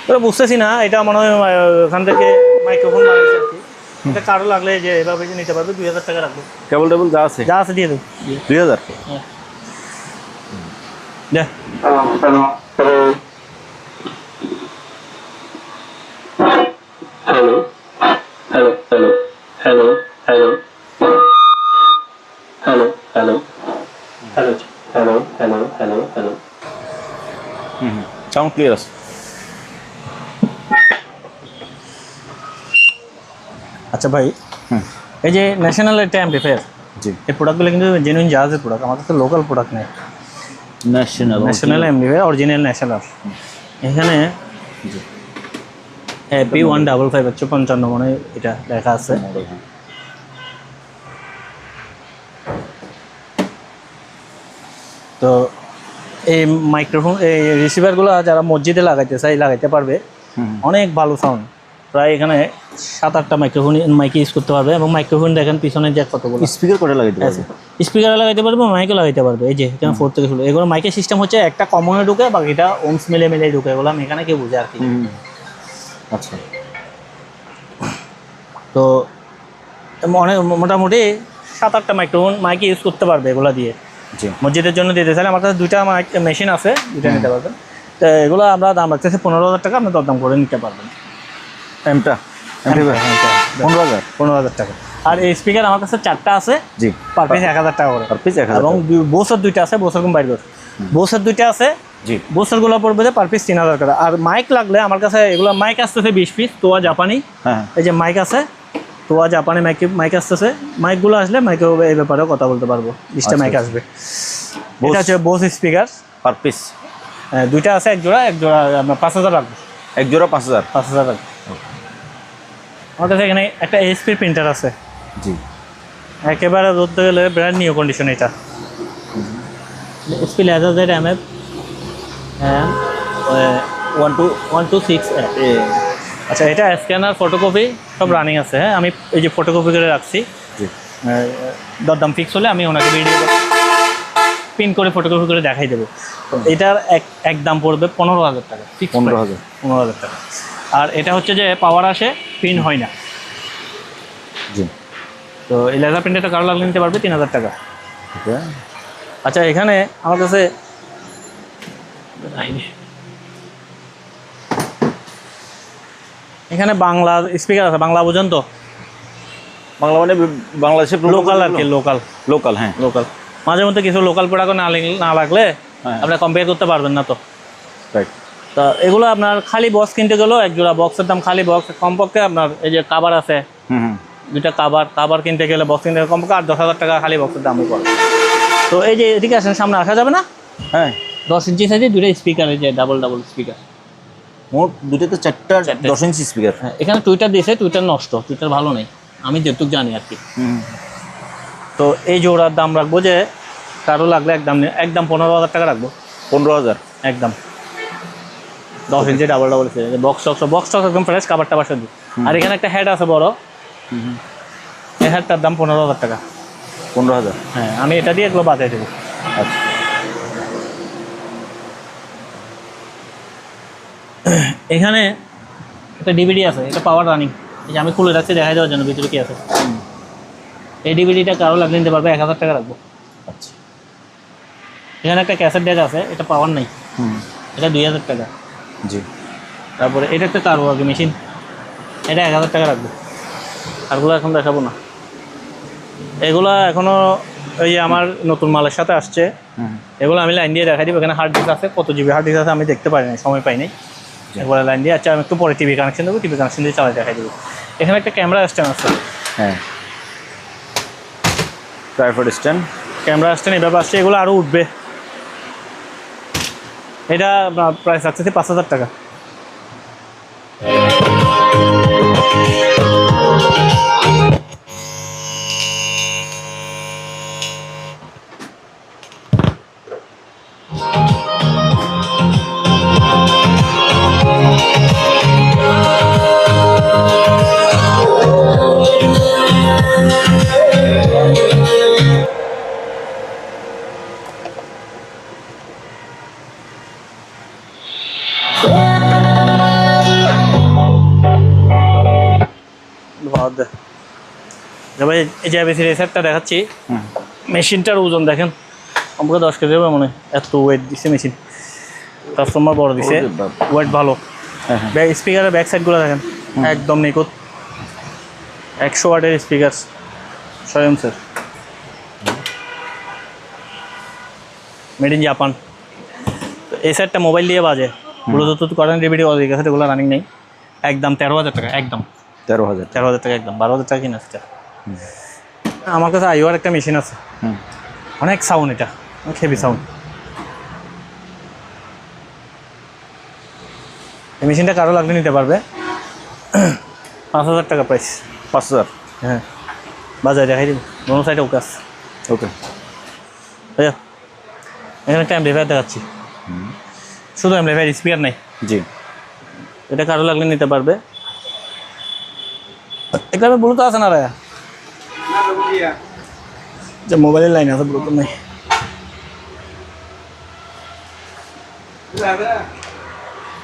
তো বুঝতেছি না, এটা মনে হয় ওখান থেকে মাইক্রোফোন বাড়াইছে আর কি। এটা কারো লাগলে যে এভাবে যে নিতে পারবে 2,000 টাকা রাখবো। কেবল টেবল যা আছে যা আছে দিয়ে দেবো। 2,000। দে Hello, hello, hello, hello, hello, hello, hello, hello, hello, hello, hello, hello. Sound clear আছে। আচ্ছা ভাই, এই যে ন্যাশনাল একটা অ্যাম্পলিফায়ার, জি। এই প্রোডাক্টগুলো কিন্তু জেনুইন জাহাজের প্রোডাক্ট, আমাদের তো লোকাল প্রোডাক্ট নেই। National amplifier, original national. এখানে হ্যাপি 155 155 মানে এটা লেখা আছে। তো এই মাইক্রোফোন, এই রিসিভারগুলো যারা মসজিদে লাগাইতে পারবে, অনেক ভালো সাউন্ড। প্রায় এখানে 7-8টা মাইক ইউজ করতে পারবে। এবং মাইক্রোফোন দেখেন পিছনে যে কতগুলো স্পিকার করে লাগাইতে পারবে। স্পিকার লাগাইতে পারবে, মাইকও লাগাইতে পারবে। এই যে এখানে 4 থেকে শুরু। এগুলো মাইকের সিস্টেম হচ্ছে একটা কমনে ঢুকে, বাকিটা ওমস মিলে ঢুকে। এগুলো আমি এখানে কেউ বুঝে আর কি। আচ্ছা। তো অনেক মোটামুটি 7-8টা মাইক ইউজ করতে পারবে এগুলো দিয়ে। জি। মসজিদের জন্য দিতে চাইলে আমার কাছে 2টা মেশিন আছে, 2টা নিতে পারবেন। তো এগুলো আমরা দাম রাখতেছি 15,000 টাকা, আপনি দরদাম করে নিতে পারবেন। এমটা 15,000 টাকা। আর এই স্পিকার আমার কাছে 4টা আছে, জি। পার পিস 1,000 টাকা করে। Per piece 1000। এবং বোসের 2টা আছে, বোসের কম বাইর বোসের 2টা আছে, জি। বোসেরগুলো পড়বে যে পার পিস 3,000 টাকা। আর মাইক লাগলে আমার কাছে এগুলো মাইক আসতেছে 20 পিস, তোয়া জাপানি। হ্যাঁ। এই যে মাইক আছে, তোয়া জাপানি মাইক আসতেছে। মাইকগুলো আসলে মাইকে এই ব্যাপারেও কথা বলতে পারবো। 20টা মাইক আসবে। এটা হচ্ছে বোস স্পিকার, পার পিস 2টা আছে, এক জোড়া আপনার 5,000 রাখবো। এক জোড়া 5,000। 5,000 রাখবো। আমার কাছে এখানে একটা এইচপি প্রিন্টার আছে, জি। একেবারে ধরতে গেলে ব্র্যান্ড নিউ কন্ডিশন। এটা এইচপি লেজার জেড এমএফ 126। আচ্ছা, এটা স্ক্যানার, ফটোকপি সব রানিং আছে। হ্যাঁ, আমি এই যে ফটোকপি করে রাখছি। জি। দরদাম ফিক্স হলে আমি ওনাকে পিন করে ফটোগ্রাফি করে দেখাই দেবো। তো এটার এক দাম পড়বে 15,000 টাকা, 15,000। 15,000 টাকা। আর এটা হচ্ছে যে পাওয়ার আসে, পিন হয় না। জি। তো এই লেজার প্রিন্টারটা কারো লাগলে নিতে পারবে 3,000 টাকা। ওকে। আচ্ছা, এখানে আমার কাছে এখানে বাংলা স্পিকার আছে, বাংলা বুঝেন তো? বাংলা মানে বাংলাদেশের লোকাল আর কি, লোকাল লোকাল, হ্যাঁ। লোকাল। মাঝে মধ্যে কিছু লোকাল প্রোডাক্ট না লাগলে হ্যাঁ। আপনি কম্পেয়ার করতে পারবেন না। তো রাইট। তা এগুলো আপনার খালি বক্স কিনতে গেলেও এক জোড়া বক্সের দাম, খালি বক্স কমপক্ষে আপনার এই যে কাভার আছে হুম। দুইটা কাভার কিনতে গেলে, বক্স কিনতে গেলে কমপক্ষে 8-10,000 টাকা খালি বক্সের দামই পড়ে। তো এই যে এদিকে আসেন, সামনে আসা যাবে না? হ্যাঁ। 10 ইঞ্চি সাইজে দুইটা স্পিকার, এই যে ডাবল স্পিকার। মোট দুটোতে 4টা 10 ইঞ্চি স্পিকার। হ্যাঁ, এখানে টুইটার দিয়েছে, টুইটার নষ্ট, টুইটার ভালো নেই, আমি যেটুক জানি আর কি। তো এই জোড়ার দাম রাখবো যে কারো লাগলে একদম 15,000 টাকা রাখবো। 15,000 একদম 10 ইঞ্চি ডাবল বক্স একদম ফ্রেশ, কাভার টাবার সাথে। আর এখানে একটা হেড আছে বড়, এই হেডটার দাম 15,000 টাকা। 15,000। হ্যাঁ, আমি এটা দিয়ে এগুলো বাজাই দেবো। আচ্ছা। এখানে একটা ডিভিডি আছে, এটা পাওয়ার রানিং। এই যে আমি খুলে রাখছি দেখা যাওয়ার জন্য ভিতরে কি আছে। এই ডিভিডিটা কারো লাগলে নিতে পারবে, 1,000 টাকা রাখবো। আচ্ছা। এখানে একটা ক্যাসেট ডেক আছে, এটা পাওয়ার নাই, এটা 2,000 টাকা। জি। তারপরে এটা একটা কারো আগে মেশিন, এটা 1,000 টাকা রাখবো। আরগুলো এখন দেখাবো না, এগুলা এখনো ওই যে আমার নতুন মালের সাথে আসছে। এগুলো আমি লাইন দিয়ে দেখাই দিব। এখানে হার্ড ডিস্ক আছে, কত জিবি হার্ড ডিস্ক আছে আমি দেখতে পারি নাই, সময় পাই নাই। এগুলো লাইন দিয়ে, আচ্ছা আমি একটু পরে টিভি কানেকশন দেবো, টিভি কানেকশন দিয়ে চালাই দেখাই দেবো। এখানে একটা ক্যামেরা স্ট্যান্ড আছে। হ্যাঁ, ট্রাইপড স্ট্যান্ড, ক্যামেরা স্ট্যান্ড এভাবে আসছে, এগুলো আরও উঠবে। এটা প্রাইস রাখতেছি 5,000 টাকা। ভাই এই যে এবিসি রেসারটা দেখাচ্ছি, মেশিনটার ওজন দেখেন, আমাকে 10 কেজি হবে মনে হয়, এত ওয়েট দিচ্ছে মেশিন। কাস্টমার বড় দিছে, ওয়েট ভালো। স্পিকারের ব্যাক সাইডগুলো দেখেন একদম নিখুঁত, 100 ওয়াটের স্পিকার স্বয়ং স্যার, মেড ইন জাপান। তো এই সাইডটা মোবাইল দিয়ে বাজে, ব্লুটুথ করেন, ডিভিডি অডিও ক্যাসেট এগুলো রানিং নেই। একদম 13,000 টাকা, একদম 13,000 টাকা, একদম 12,000 টাকা কিনা আছে। আমার কাছে আইওয়ার একটা মেশিন আছে, অনেক সাউন্ড, এটা অনেক হেভি সাউন্ড। এই মেশিনটা কারো লাগলে নিতে পারবে, 5,000 টাকা প্রাইস। 5,000। হ্যাঁ, বাজারে দেখাই দিব, দোনো সাইডে ওকাস। ওকে। ভাইয়া এখানে একটা অ্যাম্পলিফায়ার দেখাচ্ছি, শুধু অ্যাম্পলিফায়ার, স্পিকার নাই। জি। এটা কারো লাগলে নিতে পারবে। এখানে ব্লুটুথ আছে না রে? যে মোবাইলের লাইন আছে, ব্লুটুথ নাই।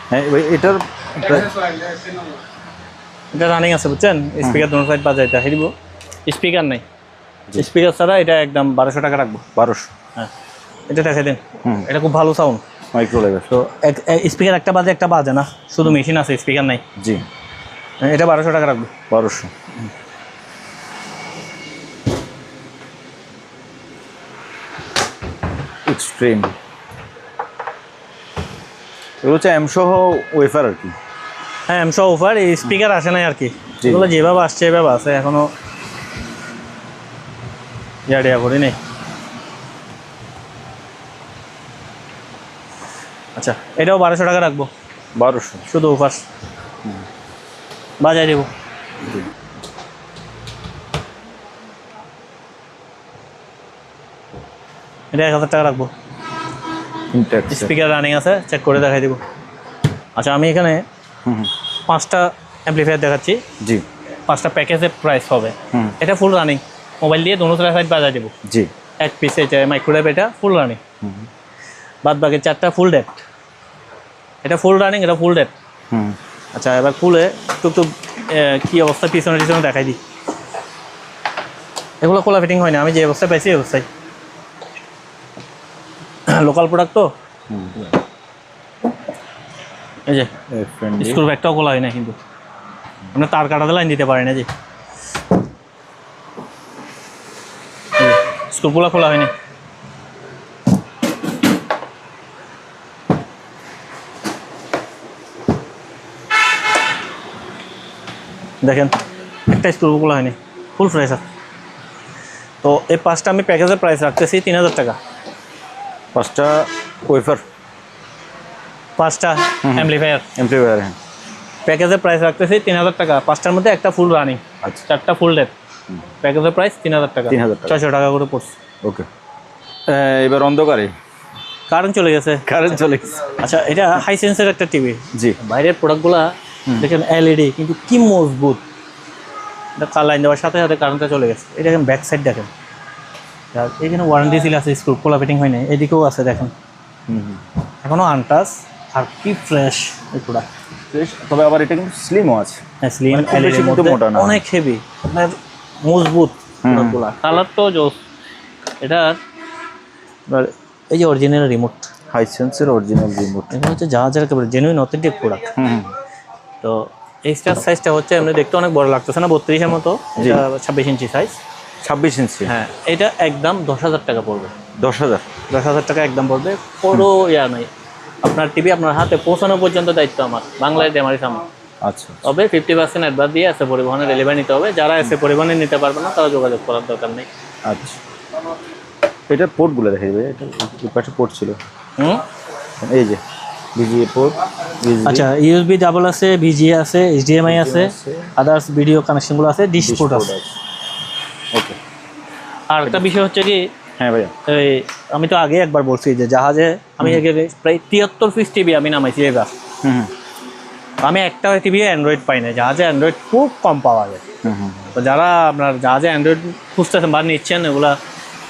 হ্যাঁ, এটার এটা রানিং আছে বুঝছেন, স্পিকার দোনো সাইড বাজায় দেখাই দিব। স্পিকার নাই, স্পিকার ছাড়া এটা একদম 1,200 টাকা রাখবো। 1200। হ্যাঁ, এটা দেখাই দেন, এটা খুব ভালো সাউন্ড, মাইক্রো লেভেল। তো স্পিকার একটা বাজে না, শুধু মেশিন আছে, স্পিকার নাই। জি। এটা 1,200 টাকা রাখবো। 1200। এক্সট্রিম, এগুলো হচ্ছে এমসহ ওয়েফার আর কি। হ্যাঁ, এমসহ অফার, এই স্পিকার আসে নাই আর কি, জি। এগুলো যেভাবে আসছে এভাবে আছে, এখনো ইয়া করি নাই। আচ্ছা, এটাও 1,200 টাকা রাখবো। 1200 শুধু অফার, বাজায় দেবো। এটা 1,000 টাকা রাখবো। স্পিকার রানিং আছে, চেক করে দেখাই দিব। আচ্ছা, আমি এখানে 5টা অ্যাম্পলিফায়ার দেখাচ্ছি। জি। 5টা প্যাকেজের প্রাইস হবে। এটা ফুল রানিং, মোবাইল দিয়ে দোনো সাইড বাজায় দেবো। জি। এক পিস এটা মাইক্রোওয়েভ, এটা ফুল রানিং। বাদ বাকি 4টা ফুল ডেট। এটা ফুল রানিং, এটা ফুল ডেট। হুম। আচ্ছা এবার খুলে একটু কি অবস্থা পিছনে টিছনে দেখাই দিই। এগুলো খোলা ফিটিং হয় না, আমি যে অবস্থায় পাইছি এই অবস্থায়। লোকাল প্রোডাক্ট তো। এই যে স্ক্রু ব্যাগটাও খোলা হয় না কিন্তু, আপনার তার কাটাতে লাইন দিতে পারে না। যে স্ক্রুগুলো খোলা হয়নি। দেখেন একটা স্ক্রু খোলা হয়নি, ফুল ফ্রেশ আছে। তো এই 5টা আমি প্যাকেজের প্রাইস রাখতেছি 3000 টাকা। 5টা ওয়েফার, 5টা অ্যাম্পলিফায়ার হ্যাঁ। প্যাকেজের প্রাইস রাখতেছি 3000 টাকা। 5টার মধ্যে একটা ফুল রানিং, আচ্ছা 4টা ফুল ডেট। প্যাকেজের প্রাইস 3000 টাকা, 3000 টাকা। 600 টাকা করে পড়ছে। ওকে, এবার অন্ধকারে কারেন্ট চলে গেছে। কারেন্ট চলে গেছে। আচ্ছা এটা হাই সেন্সের একটা টিভি। জি। বাইরের প্রোডাক্টগুলা দেখেন এলইডি, কিন্তু কি মজবুত। এটা কার লাইন দেওয়ার সাথে সাথে কারেন্টটা চলে গেছে। এটা দেখেন ব্যাক সাইড দেখেন, আর এখানে ওয়ারেন্টি সিল আছে, স্ক্রু খোলা ফিটিং হয় না। এদিকেও আছে দেখেন, এখনো আনটাচ। আর কি ফ্রেশ এই প্রোডাক্ট। তবে আবার এটা কিন্তু স্লিমও আছে। হ্যাঁ স্লিম, মানে খুব বেশি কিন্তু মোটা না। অনেক হেভি, আপনার মজবুত প্রোডাক্টগুলা। কালার তো জোস। এটার এই যে অরিজিনাল রিমোট, হাইসেন্সের অরিজিনাল রিমোট। এটা হচ্ছে জাহাজের একেবারে জেনুইন অথেন্টিক প্রোডাক্ট। তো এই স্টার সাইজটা হচ্ছে এমনি দেখতে অনেক বড় লাগতেছে না, 32-এর মতো। এটা 26 ইঞ্চি সাইজ। 26 ইঞ্চি। হ্যাঁ এটা একদম 10,000 টাকা পড়বে। 10,000 টাকা একদম পড়বে। কোনো ইয়া নাই, আপনার টিভি আপনার হাতে পৌঁছানো পর্যন্ত দায়িত্ব আমার, বাংলায় ডেমারিস আমার। আচ্ছা। তবে 50% অ্যাডভান্স দিয়ে এসে পরিবহনে ডেলিভারি নিতে হবে। যারা এসে পরিবহনে নিতে পারবে না তারা যোগাযোগ করার দরকার নেই। আচ্ছা, এটা পোর্টগুলো দেখা যাবে। এটা এই পাশে পোর্ট ছিল। এই যে ভিজিএ পোর্ট। আচ্ছা ইউএসবি ডাবল আছে, ভিজিএ আছে, এইচডিএমআই আছে, আদার্স ভিডিও কানেকশনগুলো আছে, ডিশ পোর্ট আছে। ওকে। আর একটা বিষয় হচ্ছে কি, হ্যাঁ ভাইয়া, এই আমি তো আগে একবার বলছি যে জাহাজে আমি আগে প্রায় 73 পিস টিভি আমি নামাইছি এবার। আমি একটা টিভি অ্যান্ড্রয়েড পাই না। জাহাজে অ্যান্ড্রয়েড খুব কম পাওয়া যায়। তো যারা আপনার জাহাজে অ্যান্ড্রয়েড খুঁজতেছেন বা নিচ্ছেন, এগুলা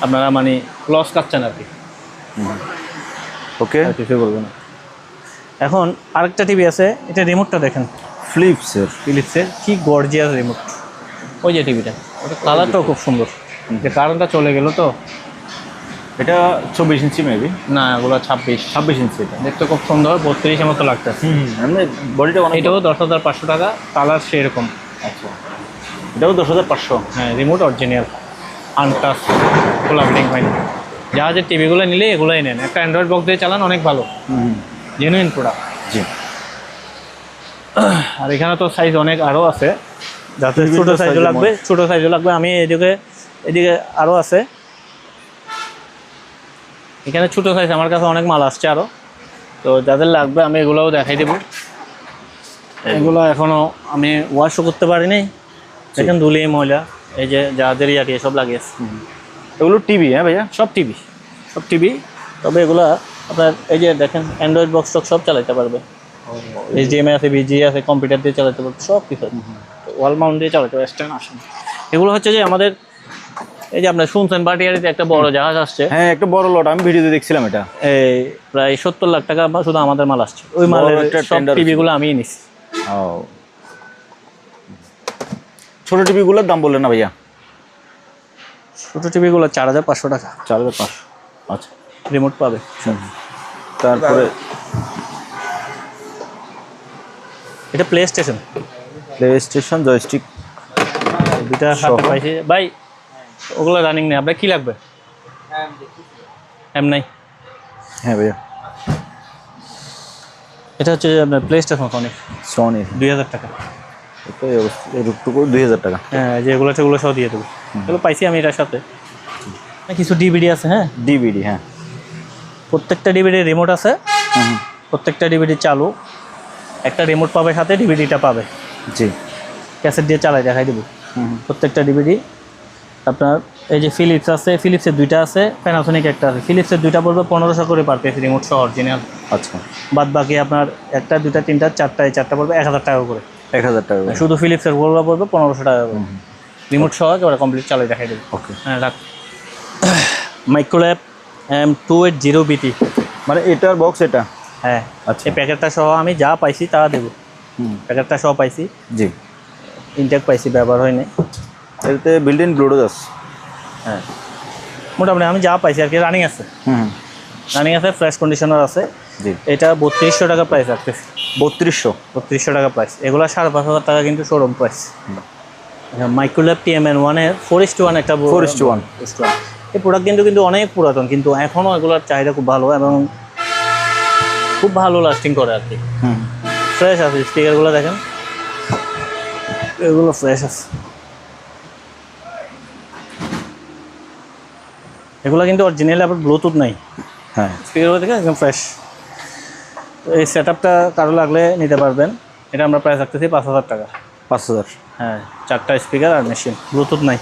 আপনারা মানে লস খাচ্ছেন আর কি। ওকে, কিছুই বলবো না। এখন আরেকটা টিভি আছে, এটা রিমোটটা দেখেন, ফিলিপসের কি গর্জিয়াস রিমোট। ওই যে টিভিটা, ওটা কালারটাও খুব সুন্দর। যে কারেন্টটা চলে গেল তো। এটা 24 ইঞ্চি মেবি। না এগুলো 26 ইঞ্চি। এটা দেখতে খুব সুন্দর, 32-এর মতো লাগতেছে। মানে বডিটা অনেক। এটাও 10,500 টাকা, কালার সেরকম। আচ্ছা, এটাও 10,500। হ্যাঁ রিমোট অরিজিনাল, আনটাচ, খোলা ফিটিং হয়নি। জাহাজের টিভিগুলো নিলে এগুলোই নেন। একটা অ্যান্ড্রয়েড বক্স দিয়ে চালান, অনেক ভালো, জেনুইন প্রোডাক্ট। জি। আর এখানে তো সাইজ অনেক আরও আছে, যাতে ছোটো সাইজও লাগবে, ছোটো সাইজও লাগবে। আমি এদিকে আরও আছে। এখানে ছোটো সাইজ আমার কাছে অনেক মাল আসছে আরও। তো যাদের লাগবে আমি এগুলোও দেখাই দেবো। এগুলো এখনও আমি ওয়াশও করতে পারিনি। দেখেন ধুলি ময়লা, এই যে যাদের ইয়াটি সব লাগিয়েছে। এগুলো টিভি? হ্যাঁ ভাইয়া, সব টিভি। তবে এগুলা আপনার এই যে দেখেন অ্যান্ড্রয়েড বক্স সব চালাতে পারবে। এইচডিএমআই আছে, ভিজিএ আছে, কম্পিউটার দিয়ে চালাতে পারবে, সব কিছু। ওয়াল মাউন্ট দিয়ে চালাতে পারবে, স্ট্যান্ড আসে। এগুলো হচ্ছে যে আমাদের এই যে আপনার শুনছেন বাটিয়ারিতে একটা বড় জাহাজ আসছে। হ্যাঁ একটা বড় লট, আমি ভিডিওতে দেখছিলাম। এটা এই প্রায় 70 লাখ টাকা শুধু আমাদের মাল আসছে। ওই মালের সব টিভিগুলো আমিই নিচ্ছি। ও, ছোট টিভিগুলোর দাম বললেন না ভাইয়া? ছোট টিভিগুলো 4,500 টাকা। 4,500। আচ্ছা, রিমোট পাবে। তারপরে এটা প্লে স্টেশন জয়স্টিক দুইটা হাতে পাইছি ভাই। ওগুলো রানিং নেই। আপনার কি লাগবে? এম নাই। হ্যাঁ ভাইয়া, এটা হচ্ছে যে আপনার প্লে স্টেশন সনি 2,000 টাকা। এই অবস্থা, রুটটুকু 2,000 টাকা। হ্যাঁ যে এগুলো সেগুলো সহ দিয়ে দেবো। এগুলো পাইছি আমি এটার সাথে। কিছু ডিভিডি আছে। হ্যাঁ ডিভিডি। হ্যাঁ, প্রত্যেকটা ডিভিডির রিমোট আছে। প্রত্যেকটা ডিভিডি চালু, একটা রিমোট পাবে সাথে, ডিভিডিটা পাবে। জি, ক্যাসেট দিয়ে চালাই দেখাই দেবো। প্রত্যেকটা ডিভিডি আপনার এই যে ফিলিপস আছে, ফিলিপসের 2টা আছে, প্যানাসোনিক একটা আছে। ফিলিপসের 2টা পড়বে 1500 করে পার পিস, রিমোট সহ অরিজিনাল। আচ্ছা, বাদ বাকি আপনার 1টা 2টা 3টা 4টা, এই 4টা পড়বে 1000 টাকা করে। 1000 টাকা। শুধু ফিলিপসের গুলো পড়বে 1500 টাকা করে। রিমোট সহ একেবারে কমপ্লিট চালাই দেখাই দেবো। ওকে। হ্যাঁ রাখ। Microlab M280BT। মানে এটার বক্স এটা? হ্যাঁ আচ্ছা। এই প্যাকেটটা সহ আমি যা পাইছি তা দেবো। প্যাকেটটা সহ পাইছি, জি। ইনটেক পাইছি, ব্যবহার হয়নি। এটাতে বিল্ট ইন ব্লুটুথ আছে? হ্যাঁ মোটামুটি আমি যা পাইছি আর কি, রানিং আছে। রানিং আছে, ফ্রেশ কন্ডিশনার আছে। জি। এটা 3200 টাকা প্রাইস রাখতেছি। 3200 টাকা প্রাইস। এগুলো 5,500 টাকা কিন্তু শোরুম প্রাইস। মাইক্রোল্যাব TMN1 এর 4:1 একটা 4:1 এই প্রোডাক্ট কিন্তু অনেক পুরাতন, কিন্তু এখনও এগুলোর চাহিদা খুব ভালো এবং খুব ভালো লাস্টিং করে আর কি। ফ্রেশ আছে স্পিকারগুলো, দেখেন এগুলো ফ্রেশ আছে। এগুলো কিন্তু অরিজিনালি আবার ব্লুটুথ নাই। হ্যাঁ। স্পিকারগুলো দেখে একদম ফ্রেশ। এই সেট আপটা কারো লাগলে নিতে পারবেন। এটা আমরা প্রাইস রাখতেছি 5,000 টাকা। 5,000? হ্যাঁ, 4টা স্পিকার আর মেশিন, ব্লুটুথ নাই।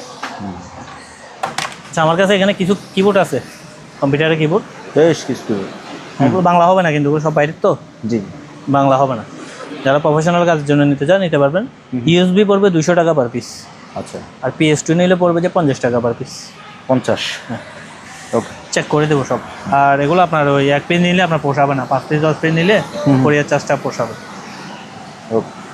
আচ্ছা, আমার কাছে এখানে কিছু কিবোর্ড আছে, কম্পিউটারের কিবোর্ড। বেশ কিছু। এগুলো বাংলা হবে না কিন্তু, সব বাইরের তো, জি। বাংলা হবে না। যারা প্রফেশনাল কাজের জন্য নিতে চান নিতে পারবেন। USB পড়বে 200 টাকা পার পিস। আচ্ছা। আর PS2 নিলে পড়বে যে 50 টাকা পার পিস। 50? হ্যাঁ। ওকে, চেক করে দেবো সব। আর এগুলো আপনার ওই 1 পিস নিলে আপনার পোষাবে না, 5 পিস 10 পিস নিলে কোরিয়ার চার্জটা পোষাবে। ওকে।